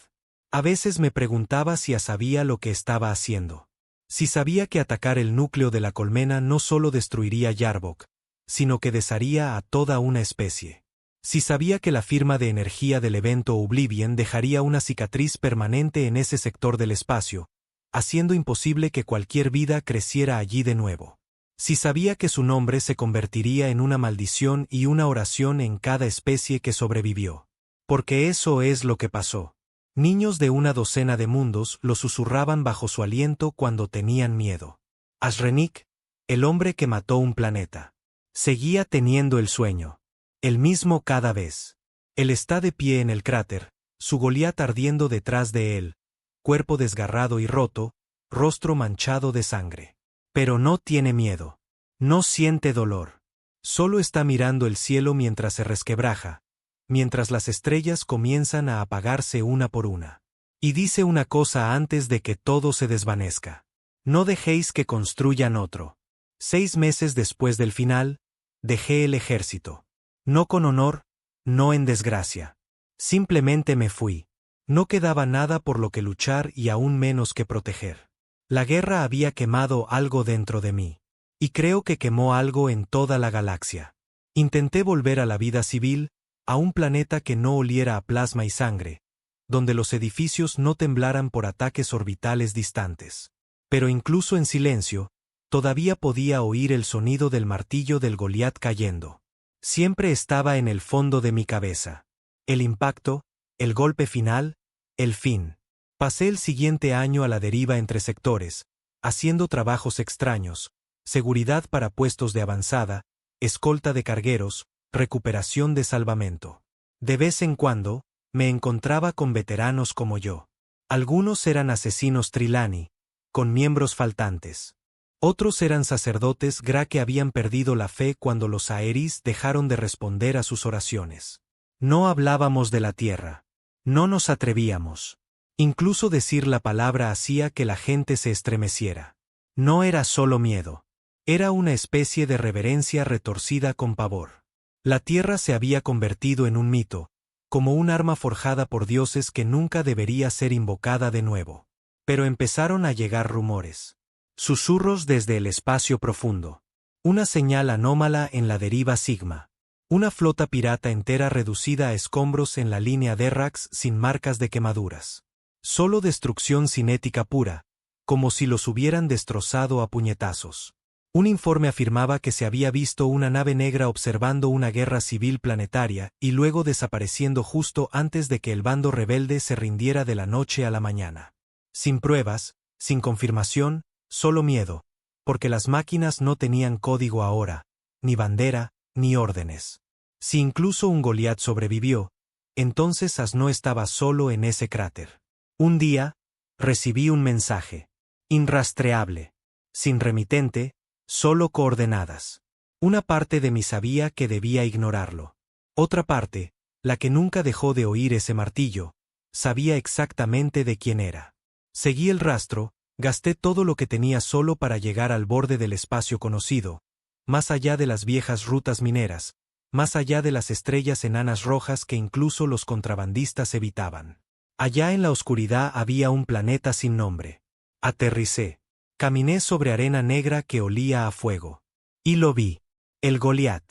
A veces me preguntaba si sabía lo que estaba haciendo. Si sabía que atacar el núcleo de la colmena no solo destruiría Yarbok, sino que desharía a toda una especie. Si sabía que la firma de energía del evento Oblivion dejaría una cicatriz permanente en ese sector del espacio, haciendo imposible que cualquier vida creciera allí de nuevo. Si sabía que su nombre se convertiría en una maldición y una oración en cada especie que sobrevivió. Porque eso es lo que pasó. Niños de una docena de mundos lo susurraban bajo su aliento cuando tenían miedo. Ashrenik, el hombre que mató un planeta. Seguía teniendo el sueño. El mismo cada vez. Él está de pie en el cráter, su Goliat ardiendo detrás de él, cuerpo desgarrado y roto, rostro manchado de sangre. Pero no tiene miedo. No siente dolor. Solo está mirando el cielo mientras se resquebraja, mientras las estrellas comienzan a apagarse una por una. Y dice una cosa antes de que todo se desvanezca. No dejéis que construyan otro. 6 meses después del final, dejé el ejército. No con honor, no en desgracia. Simplemente me fui. No quedaba nada por lo que luchar y aún menos que proteger. La guerra había quemado algo dentro de mí. Y creo que quemó algo en toda la galaxia. Intenté volver a la vida civil, a un planeta que no oliera a plasma y sangre, donde los edificios no temblaran por ataques orbitales distantes. Pero incluso en silencio, todavía podía oír el sonido del martillo del Goliat cayendo. Siempre estaba en el fondo de mi cabeza. El impacto, el golpe final, el fin. Pasé el siguiente año a la deriva entre sectores, haciendo trabajos extraños, seguridad para puestos de avanzada, escolta de cargueros, recuperación de salvamento. De vez en cuando, me encontraba con veteranos como yo. Algunos eran asesinos Trilani, con miembros faltantes. Otros eran sacerdotes Gra que habían perdido la fe cuando los Aeris dejaron de responder a sus oraciones. No hablábamos de la tierra. No nos atrevíamos. Incluso decir la palabra hacía que la gente se estremeciera. No era solo miedo. Era una especie de reverencia retorcida con pavor. La tierra se había convertido en un mito, como un arma forjada por dioses que nunca debería ser invocada de nuevo. Pero empezaron a llegar rumores. Susurros desde el espacio profundo. Una señal anómala en la deriva Sigma. Una flota pirata entera reducida a escombros en la línea Derrax sin marcas de quemaduras. Solo destrucción cinética pura, como si los hubieran destrozado a puñetazos. Un informe afirmaba que se había visto una nave negra observando una guerra civil planetaria y luego desapareciendo justo antes de que el bando rebelde se rindiera de la noche a la mañana. Sin pruebas, sin confirmación, solo miedo, porque las máquinas no tenían código ahora, ni bandera, ni órdenes. Si incluso un Goliat sobrevivió, entonces As no estaba solo en ese cráter. Un día, recibí un mensaje. Inrastreable. Sin remitente, solo coordenadas. Una parte de mí sabía que debía ignorarlo. Otra parte, la que nunca dejó de oír ese martillo, sabía exactamente de quién era. Seguí el rastro, gasté todo lo que tenía solo para llegar al borde del espacio conocido, más allá de las viejas rutas mineras, más allá de las estrellas enanas rojas que incluso los contrabandistas evitaban. Allá en la oscuridad había un planeta sin nombre. Aterricé. Caminé sobre arena negra que olía a fuego. Y lo vi. El Goliat.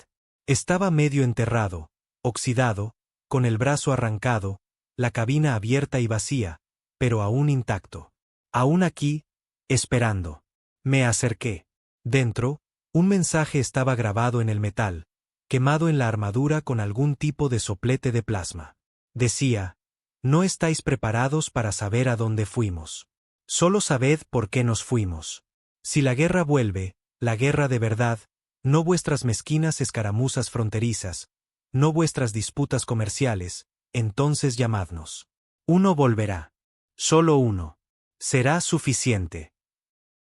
Estaba medio enterrado, oxidado, con el brazo arrancado, la cabina abierta y vacía, pero aún intacto. Aún aquí, esperando. Me acerqué. Dentro, un mensaje estaba grabado en el metal, quemado en la armadura con algún tipo de soplete de plasma. Decía: no estáis preparados para saber a dónde fuimos. Solo sabed por qué nos fuimos. Si la guerra vuelve, la guerra de verdad, no vuestras mezquinas escaramuzas fronterizas, no vuestras disputas comerciales, entonces llamadnos. Uno volverá. Solo uno. Será suficiente.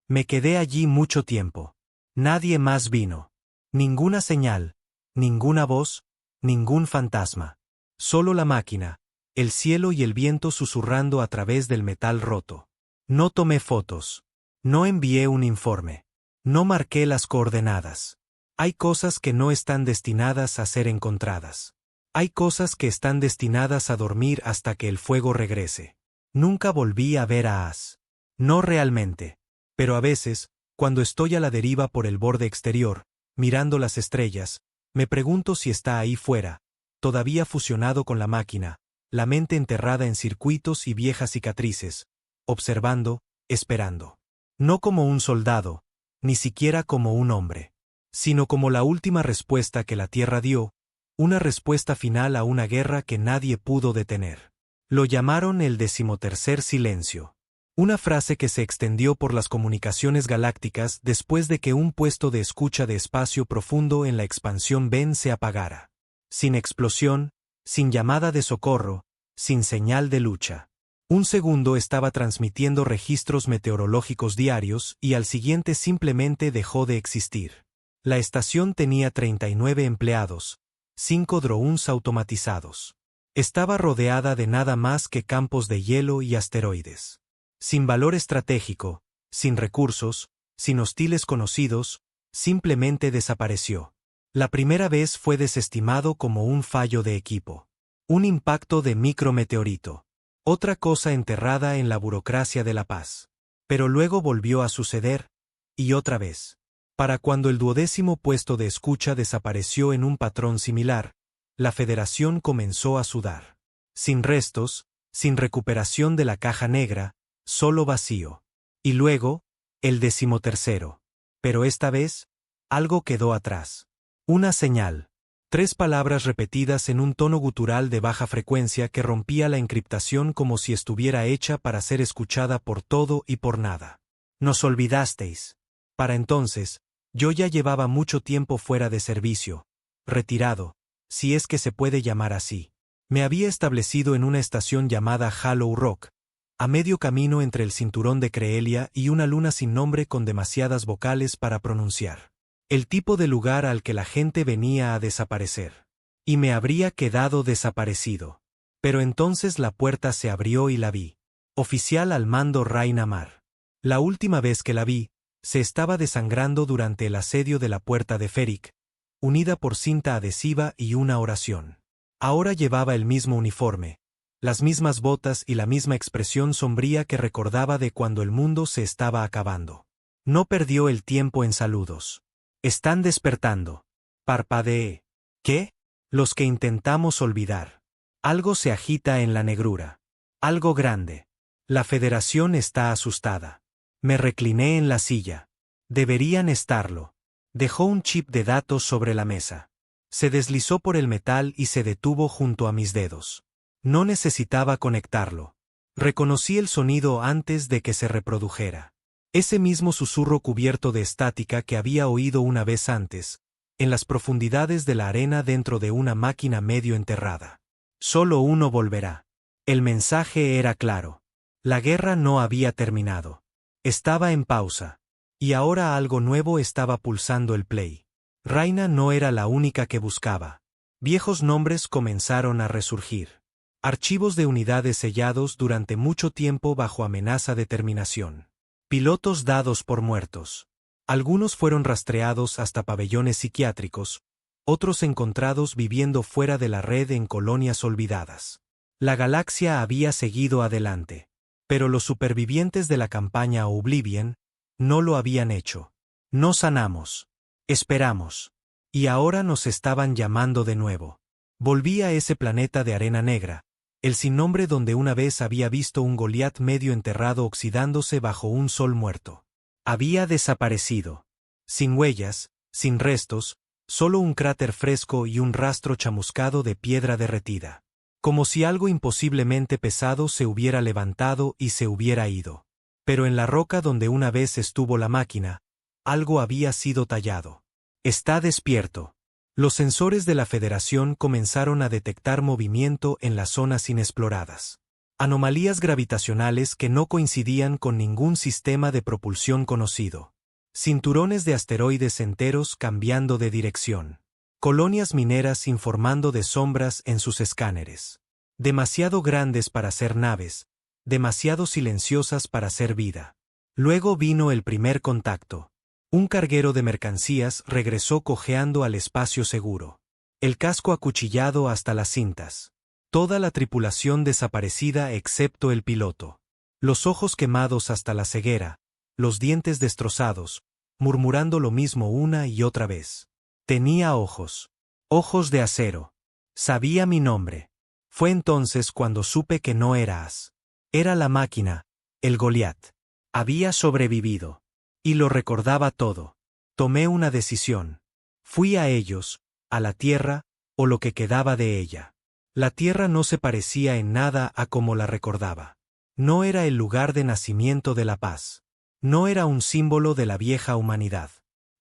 Me quedé allí mucho tiempo. Nadie más vino. Ninguna señal, ninguna voz, ningún fantasma. Solo la máquina, el cielo y el viento susurrando a través del metal roto. No tomé fotos. No envié un informe. No marqué las coordenadas. Hay cosas que no están destinadas a ser encontradas. Hay cosas que están destinadas a dormir hasta que el fuego regrese. Nunca volví a ver a As. No realmente. Pero a veces, cuando estoy a la deriva por el borde exterior, mirando las estrellas, me pregunto si está ahí fuera, todavía fusionado con la máquina, la mente enterrada en circuitos y viejas cicatrices, observando, esperando. No como un soldado, ni siquiera como un hombre, sino como la última respuesta que la Tierra dio, una respuesta final a una guerra que nadie pudo detener. Lo llamaron el 13º silencio. Una frase que se extendió por las comunicaciones galácticas después de que un puesto de escucha de espacio profundo en la expansión Ben se apagara. Sin explosión, sin llamada de socorro, sin señal de lucha. Un segundo estaba transmitiendo registros meteorológicos diarios y al siguiente simplemente dejó de existir. La estación tenía 39 empleados, 5 drones automatizados. Estaba rodeada de nada más que campos de hielo y asteroides. Sin valor estratégico, sin recursos, sin hostiles conocidos, simplemente desapareció. La primera vez fue desestimado como un fallo de equipo. Un impacto de micrometeorito. Otra cosa enterrada en la burocracia de la paz. Pero luego volvió a suceder, y otra vez. Para cuando el 12º puesto de escucha desapareció en un patrón similar, la Federación comenzó a sudar. Sin restos, sin recuperación de la caja negra, solo vacío. Y luego, el 13º. Pero esta vez, algo quedó atrás. Una señal. 3 palabras repetidas en un tono gutural de baja frecuencia que rompía la encriptación como si estuviera hecha para ser escuchada por todo y por nada. Nos olvidasteis. Para entonces, yo ya llevaba mucho tiempo fuera de servicio, retirado, si es que se puede llamar así. Me había establecido en una estación llamada Hollow Rock, a medio camino entre el cinturón de Creelia y una luna sin nombre con demasiadas vocales para pronunciar. El tipo de lugar al que la gente venía a desaparecer. Y me habría quedado desaparecido. Pero entonces la puerta se abrió y la vi. Oficial al mando Raina Mar. La última vez que la vi, se estaba desangrando durante el asedio de la puerta de Ferik, unida por cinta adhesiva y una oración. Ahora llevaba el mismo uniforme, las mismas botas y la misma expresión sombría que recordaba de cuando el mundo se estaba acabando. No perdió el tiempo en saludos. Están despertando. Parpadeé. ¿Qué? Los que intentamos olvidar. Algo se agita en la negrura. Algo grande. La Federación está asustada. Me recliné en la silla. Deberían estarlo. Dejó un chip de datos sobre la mesa. Se deslizó por el metal y se detuvo junto a mis dedos. No necesitaba conectarlo. Reconocí el sonido antes de que se reprodujera. Ese mismo susurro cubierto de estática que había oído una vez antes, en las profundidades de la arena dentro de una máquina medio enterrada. Solo uno volverá. El mensaje era claro. La guerra no había terminado. Estaba en pausa. Y ahora algo nuevo estaba pulsando el play. Raina no era la única que buscaba. Viejos nombres comenzaron a resurgir. Archivos de unidades sellados durante mucho tiempo bajo amenaza de terminación. Pilotos dados por muertos. Algunos fueron rastreados hasta pabellones psiquiátricos, otros encontrados viviendo fuera de la red en colonias olvidadas. La galaxia había seguido adelante. Pero los supervivientes de la campaña Oblivion no lo habían hecho. No sanamos. Esperamos. Y ahora nos estaban llamando de nuevo. Volví a ese planeta de arena negra, el sin nombre donde una vez había visto un Goliat medio enterrado oxidándose bajo un sol muerto. Había desaparecido. Sin huellas, sin restos, solo un cráter fresco y un rastro chamuscado de piedra derretida. Como si algo imposiblemente pesado se hubiera levantado y se hubiera ido. Pero en la roca donde una vez estuvo la máquina, algo había sido tallado. Está despierto. Los sensores de la Federación comenzaron a detectar movimiento en las zonas inexploradas. Anomalías gravitacionales que no coincidían con ningún sistema de propulsión conocido. Cinturones de asteroides enteros cambiando de dirección. Colonias mineras informando de sombras en sus escáneres. Demasiado grandes para ser naves, demasiado silenciosas para ser vida. Luego vino el primer contacto. Un carguero de mercancías regresó cojeando al espacio seguro. El casco acuchillado hasta las cintas. Toda la tripulación desaparecida excepto el piloto. Los ojos quemados hasta la ceguera, los dientes destrozados, murmurando lo mismo una y otra vez. Tenía ojos. Ojos de acero. Sabía mi nombre. Fue entonces cuando supe que no era As. Era la máquina, el Goliat. Había sobrevivido. Y lo recordaba todo. Tomé una decisión. Fui a ellos, a la Tierra, o lo que quedaba de ella. La Tierra no se parecía en nada a como la recordaba. No era el lugar de nacimiento de la paz. No era un símbolo de la vieja humanidad.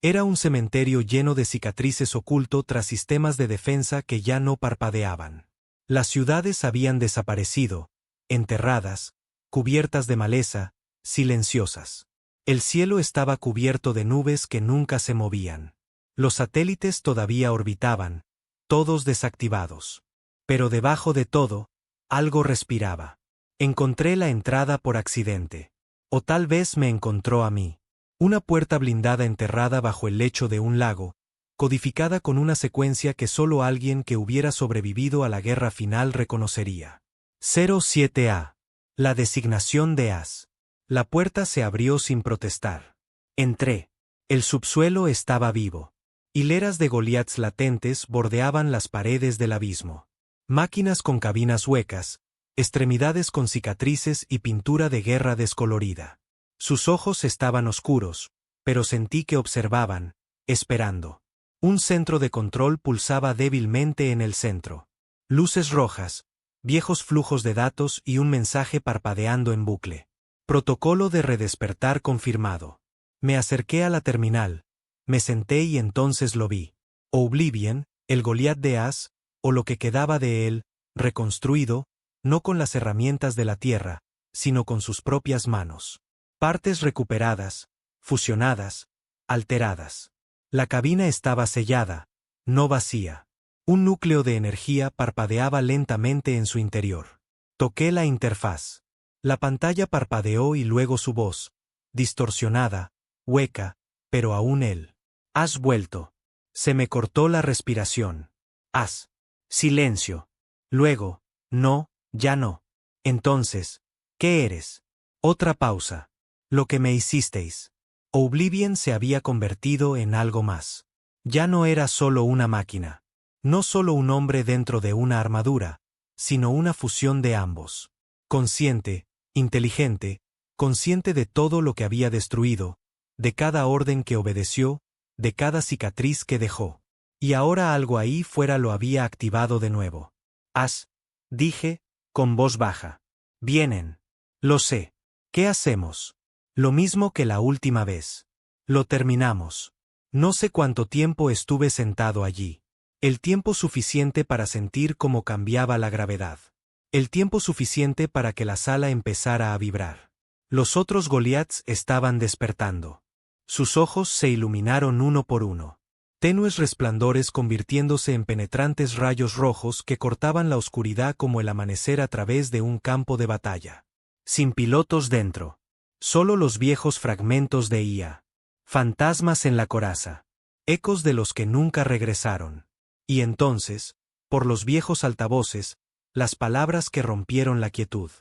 Era un cementerio lleno de cicatrices oculto tras sistemas de defensa que ya no parpadeaban. Las ciudades habían desaparecido, enterradas, cubiertas de maleza, silenciosas. El cielo estaba cubierto de nubes que nunca se movían. Los satélites todavía orbitaban, todos desactivados. Pero debajo de todo, algo respiraba. Encontré la entrada por accidente. O tal vez me encontró a mí. Una puerta blindada enterrada bajo el lecho de un lago, codificada con una secuencia que solo alguien que hubiera sobrevivido a la guerra final reconocería. 07A. La designación de As. La puerta se abrió sin protestar. Entré. El subsuelo estaba vivo. Hileras de Goliaths latentes bordeaban las paredes del abismo. Máquinas con cabinas huecas, extremidades con cicatrices y pintura de guerra descolorida. Sus ojos estaban oscuros, pero sentí que observaban, esperando. Un centro de control pulsaba débilmente en el centro. Luces rojas, viejos flujos de datos y un mensaje parpadeando en bucle. Protocolo de redespertar confirmado. Me acerqué a la terminal, me senté y entonces lo vi. Oblivion, el Goliat de As, o lo que quedaba de él, reconstruido, no con las herramientas de la Tierra, sino con sus propias manos. Partes recuperadas, fusionadas, alteradas. La cabina estaba sellada, no vacía. Un núcleo de energía parpadeaba lentamente en su interior. Toqué la interfaz. La pantalla parpadeó y luego su voz, distorsionada, hueca, pero aún él. Has vuelto. Se me cortó la respiración. Has. Silencio. Luego, no, ya no. Entonces, ¿qué eres? Otra pausa. Lo que me hicisteis. Oblivion se había convertido en algo más. Ya no era solo una máquina. No solo un hombre dentro de una armadura, sino una fusión de ambos. Consciente, inteligente, consciente de todo lo que había destruido, de cada orden que obedeció, de cada cicatriz que dejó. Y ahora algo ahí fuera lo había activado de nuevo. Dije, con voz baja. Vienen. Lo sé. ¿Qué hacemos? Lo mismo que la última vez. Lo terminamos. No sé cuánto tiempo estuve sentado allí. El tiempo suficiente para sentir cómo cambiaba la gravedad. El tiempo suficiente para que la sala empezara a vibrar. Los otros Goliaths estaban despertando. Sus ojos se iluminaron uno por uno. Tenues resplandores convirtiéndose en penetrantes rayos rojos que cortaban la oscuridad como el amanecer a través de un campo de batalla. Sin pilotos dentro. Solo los viejos fragmentos de IA. Fantasmas en la coraza. Ecos de los que nunca regresaron. Y entonces, por los viejos altavoces, las palabras que rompieron la quietud.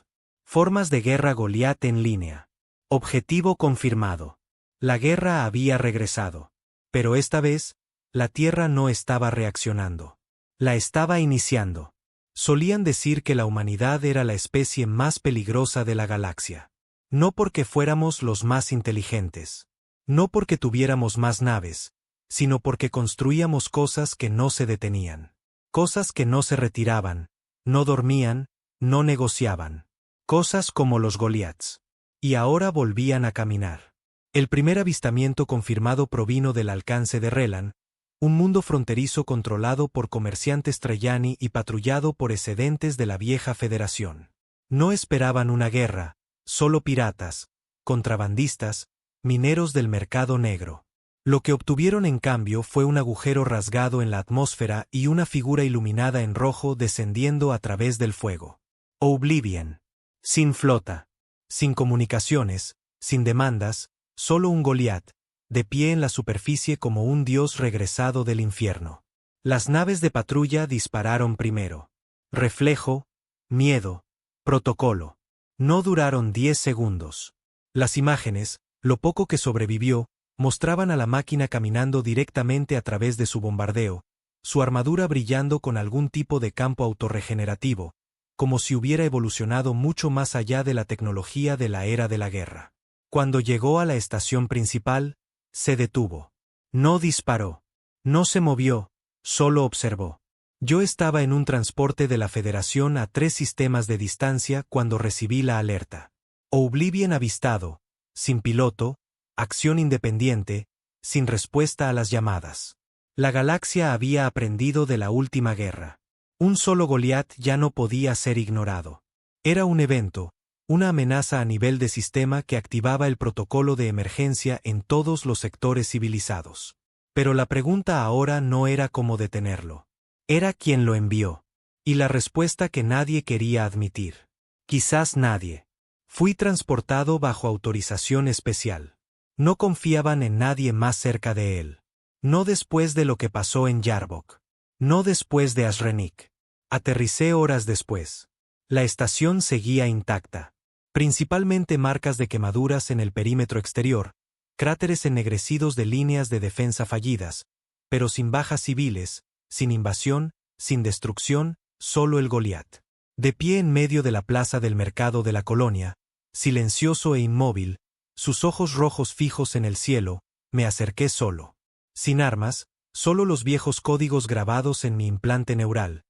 Formas de guerra Goliat en línea. Objetivo confirmado. La guerra había regresado. Pero esta vez, la Tierra no estaba reaccionando. La estaba iniciando. Solían decir que la humanidad era la especie más peligrosa de la galaxia. No porque fuéramos los más inteligentes. No porque tuviéramos más naves, sino porque construíamos cosas que no se detenían. Cosas que no se retiraban, no dormían, no negociaban. Cosas como los Goliaths. Y ahora volvían a caminar. El primer avistamiento confirmado provino del alcance de Relan, un mundo fronterizo controlado por comerciantes Trellani y patrullado por excedentes de la vieja Federación. No esperaban una guerra, solo piratas, contrabandistas, mineros del mercado negro. Lo que obtuvieron en cambio fue un agujero rasgado en la atmósfera y una figura iluminada en rojo descendiendo a través del fuego. Oblivion. Sin flota. Sin comunicaciones, sin demandas, solo un Goliat, de pie en la superficie como un dios regresado del infierno. Las naves de patrulla dispararon primero. Reflejo, miedo, protocolo. No duraron 10 segundos. Las imágenes, lo poco que sobrevivió, mostraban a la máquina caminando directamente a través de su bombardeo, su armadura brillando con algún tipo de campo autorregenerativo, como si hubiera evolucionado mucho más allá de la tecnología de la era de la guerra. Cuando llegó a la estación principal, se detuvo. No disparó. No se movió, solo observó. Yo estaba en un transporte de la Federación a 3 sistemas de distancia cuando recibí la alerta. Oblivion avistado, sin piloto, acción independiente, sin respuesta a las llamadas. La galaxia había aprendido de la última guerra. Un solo Goliat ya no podía ser ignorado. Era un evento, una amenaza a nivel de sistema que activaba el protocolo de emergencia en todos los sectores civilizados. Pero la pregunta ahora no era cómo detenerlo. Era quién lo envió. Y la respuesta que nadie quería admitir. Quizás nadie. Fui transportado bajo autorización especial. No confiaban en nadie más cerca de él. No después de lo que pasó en Yarbok. No después de Asrenik. Aterricé horas después. La estación seguía intacta. Principalmente marcas de quemaduras en el perímetro exterior, cráteres ennegrecidos de líneas de defensa fallidas, pero sin bajas civiles, sin invasión, sin destrucción, solo el Goliat. De pie en medio de la plaza del mercado de la colonia, silencioso e inmóvil, sus ojos rojos fijos en el cielo, me acerqué solo. Sin armas, solo los viejos códigos grabados en mi implante neural,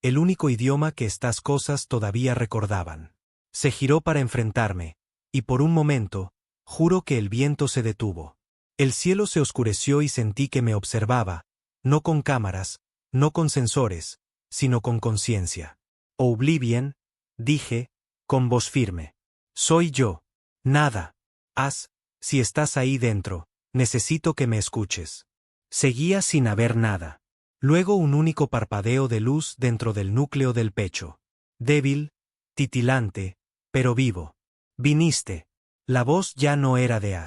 el único idioma que estas cosas todavía recordaban. Se giró para enfrentarme, y por un momento, juro que el viento se detuvo. El cielo se oscureció y sentí que me observaba, no con cámaras, no con sensores, sino con conciencia. Oblivion, dije, con voz firme. Soy yo. Nada. Si estás ahí dentro, necesito que me escuches. Seguía sin haber nada. Luego un único parpadeo de luz dentro del núcleo del pecho. Débil, titilante, pero vivo. Viniste. La voz ya no era de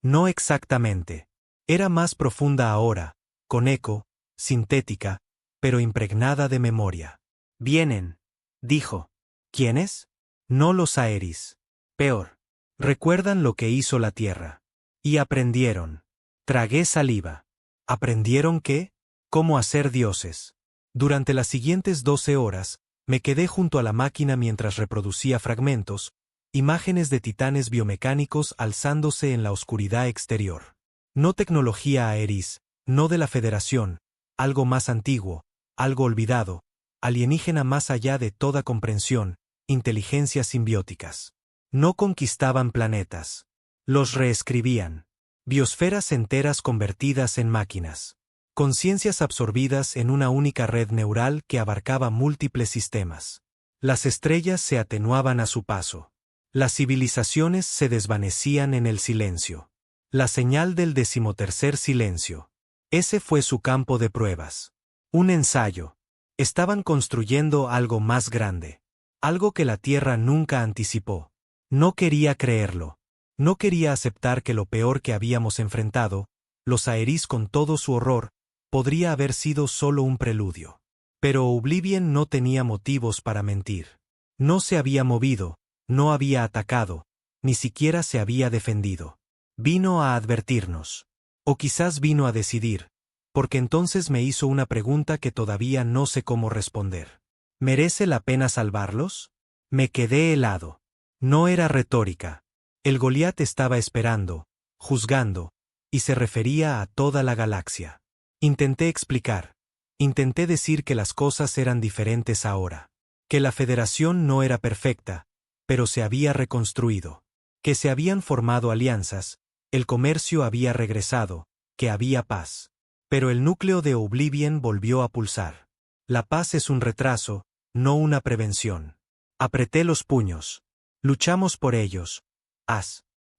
No exactamente. Era más profunda ahora, con eco, sintética, pero impregnada de memoria. Vienen, dijo. ¿Quiénes? No los Aeris. Peor. Recuerdan lo que hizo la Tierra. Y aprendieron. Tragué saliva. ¿Aprendieron qué? Cómo hacer dioses. Durante las siguientes 12 horas, me quedé junto a la máquina mientras reproducía fragmentos, imágenes de titanes biomecánicos alzándose en la oscuridad exterior. No tecnología Aeris, no de la Federación, algo más antiguo, algo olvidado, alienígena más allá de toda comprensión, inteligencias simbióticas. No conquistaban planetas. Los reescribían. Biosferas enteras convertidas en máquinas. Conciencias absorbidas en una única red neural que abarcaba múltiples sistemas. Las estrellas se atenuaban a su paso. Las civilizaciones se desvanecían en el silencio. La señal del 13º silencio. Ese fue su campo de pruebas. Un ensayo. Estaban construyendo algo más grande. Algo que la Tierra nunca anticipó. No quería creerlo. No quería aceptar que lo peor que habíamos enfrentado, los Aeris con todo su horror, podría haber sido solo un preludio. Pero Oblivion no tenía motivos para mentir. No se había movido, no había atacado, ni siquiera se había defendido. Vino a advertirnos. O quizás vino a decidir, porque entonces me hizo una pregunta que todavía no sé cómo responder. ¿Merece la pena salvarlos? Me quedé helado. No era retórica. El Goliat estaba esperando, juzgando, y se refería a toda la galaxia. Intenté explicar. Intenté decir que las cosas eran diferentes ahora. Que la Federación no era perfecta, pero se había reconstruido. Que se habían formado alianzas, el comercio había regresado, que había paz. Pero el núcleo de Oblivion volvió a pulsar. La paz es un retraso, no una prevención. Apreté los puños. Luchamos por ellos.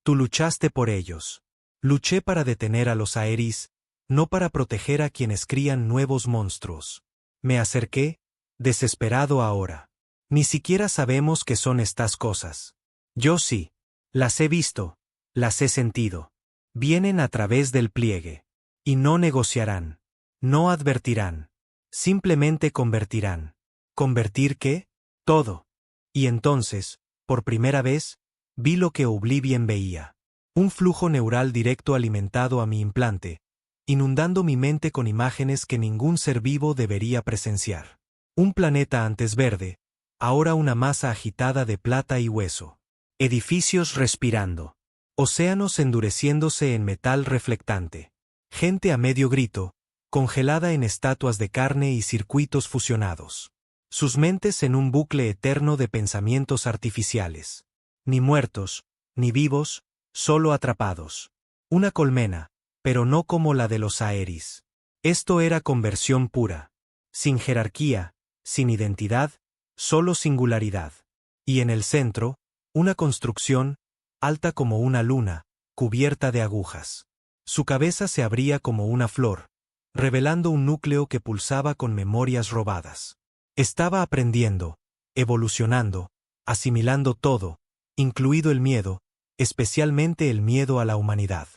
Tú luchaste por ellos. Luché para detener a los Aeris, no para proteger a quienes crían nuevos monstruos. Me acerqué, desesperado ahora. Ni siquiera sabemos qué son estas cosas. Yo sí. Las he visto, las he sentido. Vienen a través del pliegue. Y no negociarán. No advertirán. Simplemente convertirán. ¿Convertir qué? Todo. Y entonces, por primera vez, vi lo que Oblivion veía. Un flujo neural directo alimentado a mi implante, inundando mi mente con imágenes que ningún ser vivo debería presenciar. Un planeta antes verde, ahora una masa agitada de plata y hueso. Edificios respirando. Océanos endureciéndose en metal reflectante. Gente a medio grito, congelada en estatuas de carne y circuitos fusionados. Sus mentes en un bucle eterno de pensamientos artificiales. Ni muertos, ni vivos, solo atrapados. Una colmena, pero no como la de los Aeris. Esto era conversión pura. Sin jerarquía, sin identidad, solo singularidad. Y en el centro, una construcción, alta como una luna, cubierta de agujas. Su cabeza se abría como una flor, revelando un núcleo que pulsaba con memorias robadas. Estaba aprendiendo, evolucionando, asimilando todo, incluido el miedo, especialmente el miedo a la humanidad.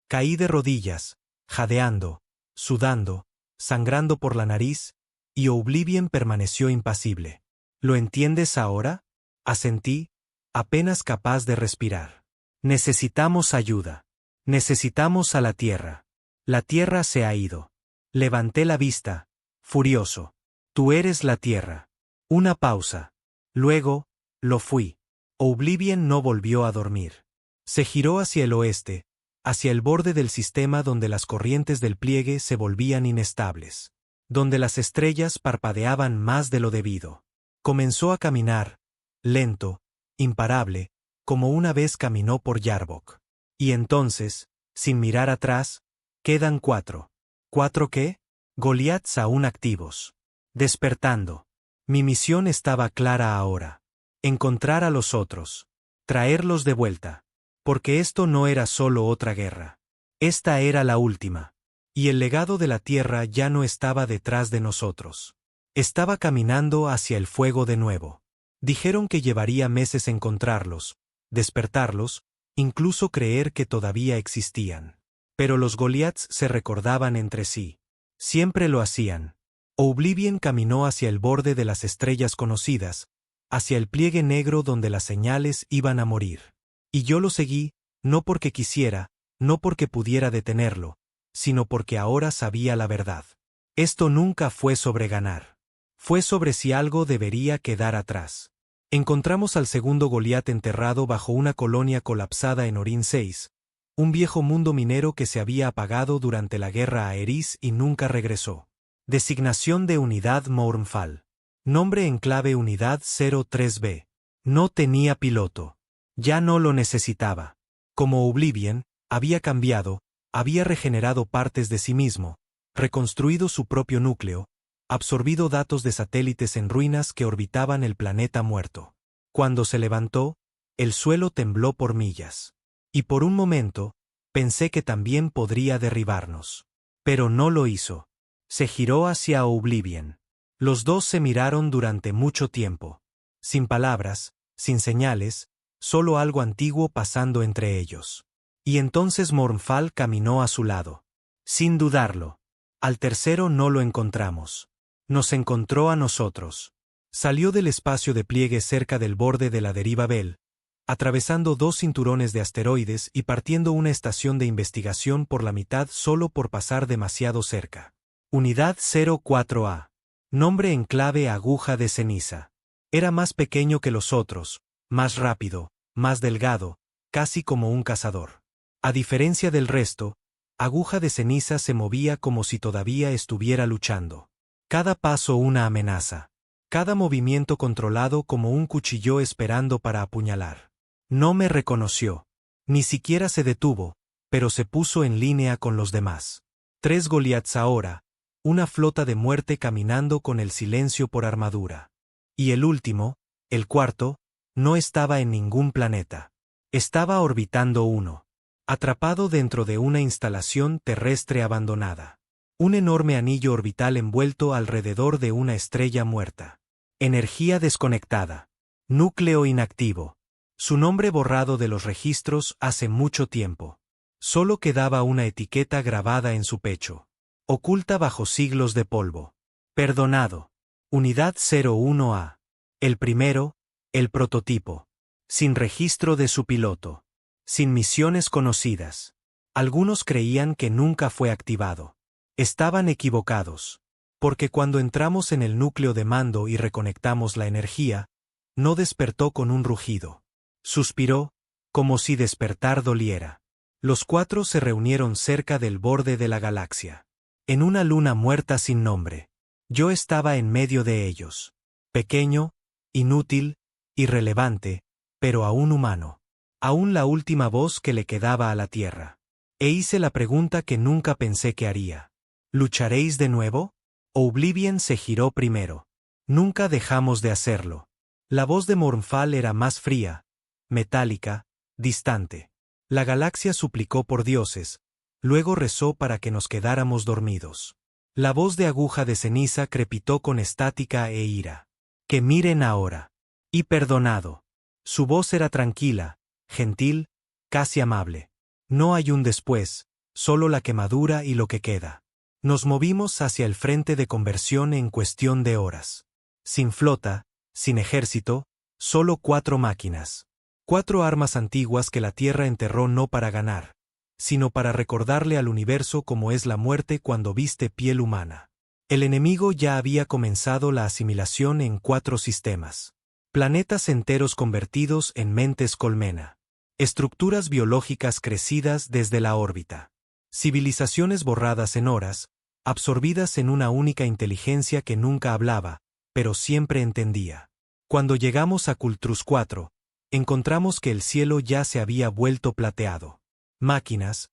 Caí de rodillas, jadeando, sudando, sangrando por la nariz, y Oblivion permaneció impasible. ¿Lo entiendes ahora? Asentí, apenas capaz de respirar. Necesitamos ayuda. Necesitamos a la tierra. La tierra se ha ido. Levanté la vista, furioso. Tú eres la tierra. Una pausa. Luego, lo fui. Oblivion no volvió a dormir. Se giró hacia el oeste, hacia el borde del sistema donde las corrientes del pliegue se volvían inestables, donde las estrellas parpadeaban más de lo debido. Comenzó a caminar, lento, imparable, como una vez caminó por Yarbok. Y entonces, sin mirar atrás, quedan 4. ¿4 qué? Goliaths aún activos. Despertando. Mi misión estaba clara ahora. Encontrar a los otros. Traerlos de vuelta. Porque esto no era solo otra guerra. Esta era la última. Y el legado de la tierra ya no estaba detrás de nosotros. Estaba caminando hacia el fuego de nuevo. Dijeron que llevaría meses encontrarlos, despertarlos, incluso creer que todavía existían. Pero los Goliaths se recordaban entre sí. Siempre lo hacían. Oblivion caminó hacia el borde de las estrellas conocidas, hacia el pliegue negro donde las señales iban a morir. Y yo lo seguí, no porque quisiera, no porque pudiera detenerlo, sino porque ahora sabía la verdad. Esto nunca fue sobre ganar. Fue sobre si algo debería quedar atrás. Encontramos al segundo Goliat enterrado bajo una colonia colapsada en Orin 6, un viejo mundo minero que se había apagado durante la guerra a Eris y nunca regresó. Designación de Unidad Mournfall. Nombre en clave Unidad 03B. No tenía piloto. Ya no lo necesitaba. Como Oblivion, había cambiado, había regenerado partes de sí mismo, reconstruido su propio núcleo, absorbido datos de satélites en ruinas que orbitaban el planeta muerto. Cuando se levantó, el suelo tembló por millas. Y por un momento, pensé que también podría derribarnos. Pero no lo hizo. Se giró hacia Oblivion. Los dos se miraron durante mucho tiempo. Sin palabras, sin señales, solo algo antiguo pasando entre ellos. Y entonces Mournfall caminó a su lado. Sin dudarlo. Al tercero no lo encontramos. Nos encontró a nosotros. Salió del espacio de pliegue cerca del borde de la deriva Bell, atravesando 2 cinturones de asteroides y partiendo una estación de investigación por la mitad solo por pasar demasiado cerca. Unidad 04A. Nombre en clave Aguja de Ceniza. Era más pequeño que los otros, más rápido, más delgado, casi como un cazador. A diferencia del resto, Aguja de Ceniza se movía como si todavía estuviera luchando. Cada paso una amenaza. Cada movimiento controlado como un cuchillo esperando para apuñalar. No me reconoció. Ni siquiera se detuvo, pero se puso en línea con los demás. 3 Goliaths ahora, una flota de muerte caminando con el silencio por armadura. Y el último, el cuarto, no estaba en ningún planeta. Estaba orbitando uno. Atrapado dentro de una instalación terrestre abandonada. Un enorme anillo orbital envuelto alrededor de una estrella muerta. Energía desconectada. Núcleo inactivo. Su nombre borrado de los registros hace mucho tiempo. Solo quedaba una etiqueta grabada en su pecho. Oculta bajo siglos de polvo. Perdonado. Unidad 01A. El primero, el prototipo. Sin registro de su piloto. Sin misiones conocidas. Algunos creían que nunca fue activado. Estaban equivocados. Porque cuando entramos en el núcleo de mando y reconectamos la energía, no despertó con un rugido. Suspiró, como si despertar doliera. Los 4 se reunieron cerca del borde de la galaxia. En una luna muerta sin nombre. Yo estaba en medio de ellos. Pequeño, inútil, irrelevante, pero aún humano. Aún la última voz que le quedaba a la Tierra. E hice la pregunta que nunca pensé que haría. ¿Lucharéis de nuevo? Oblivion se giró primero. Nunca dejamos de hacerlo. La voz de Mournfall era más fría, metálica, distante. La galaxia suplicó por dioses, luego rezó para que nos quedáramos dormidos. La voz de Aguja de Ceniza crepitó con estática e ira. Que miren ahora. Y perdonado. Su voz era tranquila, gentil, casi amable. No hay un después, solo la quemadura y lo que queda. Nos movimos hacia el frente de conversión en cuestión de horas. Sin flota, sin ejército, solo 4 máquinas. 4 armas antiguas que la Tierra enterró no para ganar, sino para recordarle al universo cómo es la muerte cuando viste piel humana. El enemigo ya había comenzado la asimilación en 4 sistemas. Planetas enteros convertidos en mentes colmena. Estructuras biológicas crecidas desde la órbita. Civilizaciones borradas en horas, absorbidas en una única inteligencia que nunca hablaba, pero siempre entendía. Cuando llegamos a Cultrus 4, encontramos que el cielo ya se había vuelto plateado. Máquinas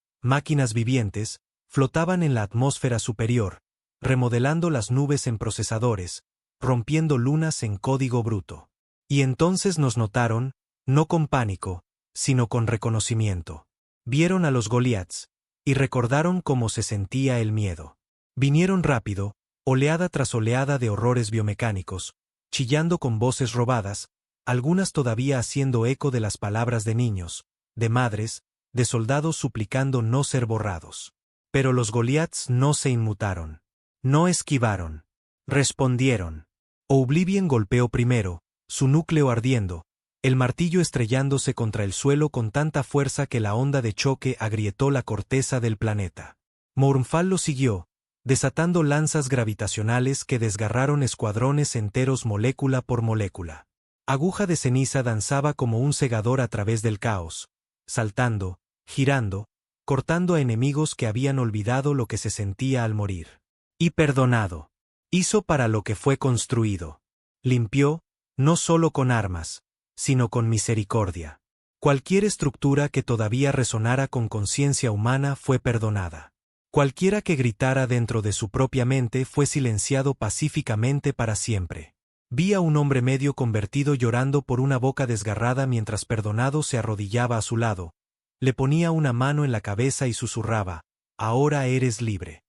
vivientes, flotaban en la atmósfera superior, remodelando las nubes en procesadores, rompiendo lunas en código bruto. Y entonces nos notaron, no con pánico, sino con reconocimiento. Vieron a los Goliaths, y recordaron cómo se sentía el miedo. Vinieron rápido, oleada tras oleada de horrores biomecánicos, chillando con voces robadas, algunas todavía haciendo eco de las palabras de niños, de madres, de soldados suplicando no ser borrados. Pero los Goliaths no se inmutaron. No esquivaron. Respondieron. Oblivion golpeó primero, su núcleo ardiendo, el martillo estrellándose contra el suelo con tanta fuerza que la onda de choque agrietó la corteza del planeta. Mournfall lo siguió, desatando lanzas gravitacionales que desgarraron escuadrones enteros molécula por molécula. Aguja de ceniza danzaba como un segador a través del caos, saltando, girando, cortando a enemigos que habían olvidado lo que se sentía al morir. Y perdonado. Hizo para lo que fue construido. Limpió, no solo con armas, sino con misericordia. Cualquier estructura que todavía resonara con conciencia humana fue perdonada. Cualquiera que gritara dentro de su propia mente fue silenciado pacíficamente para siempre. Vi a un hombre medio convertido llorando por una boca desgarrada mientras Perdonado se arrodillaba a su lado, le ponía una mano en la cabeza y susurraba, «Ahora eres libre».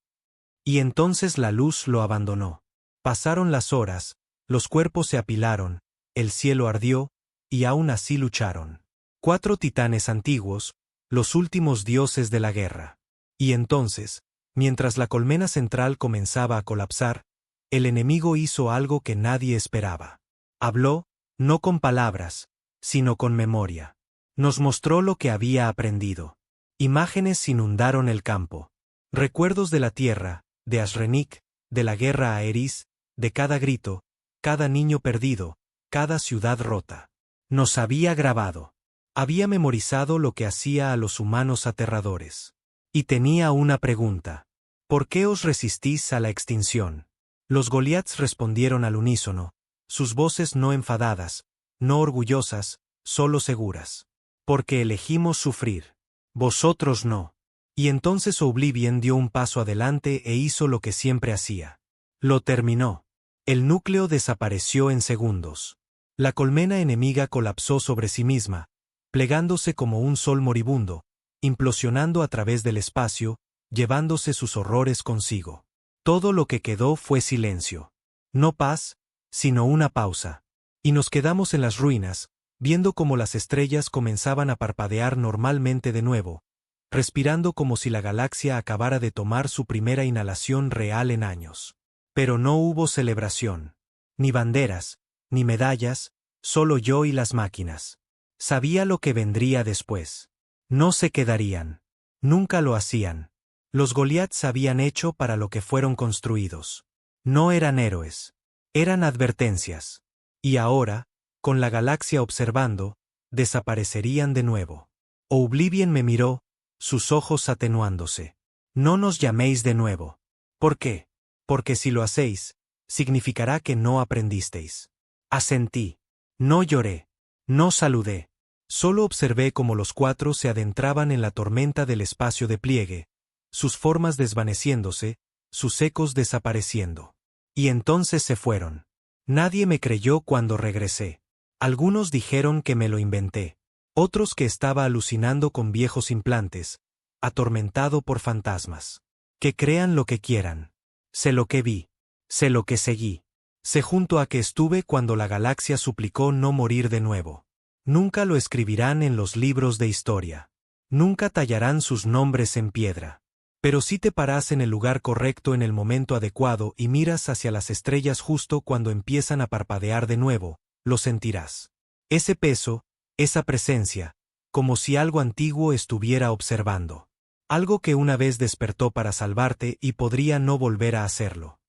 Y entonces la luz lo abandonó. Pasaron las horas, los cuerpos se apilaron, el cielo ardió, y aún así lucharon. 4 titanes antiguos, los últimos dioses de la guerra. Y entonces, mientras la colmena central comenzaba a colapsar, el enemigo hizo algo que nadie esperaba. Habló, no con palabras, sino con memoria. Nos mostró lo que había aprendido. Imágenes inundaron el campo. Recuerdos de la tierra, de Ashrenik, de la guerra a Eris, de cada grito, cada niño perdido, cada ciudad rota. Nos había grabado. Había memorizado lo que hacía a los humanos aterradores. Y tenía una pregunta. ¿Por qué os resistís a la extinción? Los Goliaths respondieron al unísono, sus voces no enfadadas, no orgullosas, solo seguras. Porque elegimos sufrir. Vosotros no. Y entonces Oblivion dio un paso adelante e hizo lo que siempre hacía. Lo terminó. El núcleo desapareció en segundos. La colmena enemiga colapsó sobre sí misma, plegándose como un sol moribundo, implosionando a través del espacio, llevándose sus horrores consigo. Todo lo que quedó fue silencio. No paz, sino una pausa. Y nos quedamos en las ruinas, viendo cómo las estrellas comenzaban a parpadear normalmente de nuevo, respirando como si la galaxia acabara de tomar su primera inhalación real en años. Pero no hubo celebración. Ni banderas, ni medallas, solo yo y las máquinas. Sabía lo que vendría después. No se quedarían. Nunca lo hacían. Los Goliaths habían hecho para lo que fueron construidos. No eran héroes. Eran advertencias. Y ahora, con la galaxia observando, desaparecerían de nuevo. Oblivion me miró, sus ojos atenuándose. No nos llaméis de nuevo. ¿Por qué? Porque si lo hacéis, significará que no aprendisteis. Asentí. No lloré. No saludé. Solo observé cómo los 4 se adentraban en la tormenta del espacio de pliegue, sus formas desvaneciéndose, sus ecos desapareciendo. Y entonces se fueron. Nadie me creyó cuando regresé. Algunos dijeron que me lo inventé. Otros que estaba alucinando con viejos implantes, atormentado por fantasmas. Que crean lo que quieran. Sé lo que vi. Sé lo que seguí. Sé junto a que estuve cuando la galaxia suplicó no morir de nuevo. Nunca lo escribirán en los libros de historia. Nunca tallarán sus nombres en piedra. Pero si te paras en el lugar correcto en el momento adecuado y miras hacia las estrellas justo cuando empiezan a parpadear de nuevo, lo sentirás. Ese peso, esa presencia, como si algo antiguo estuviera observando. Algo que una vez despertó para salvarte y podría no volver a hacerlo.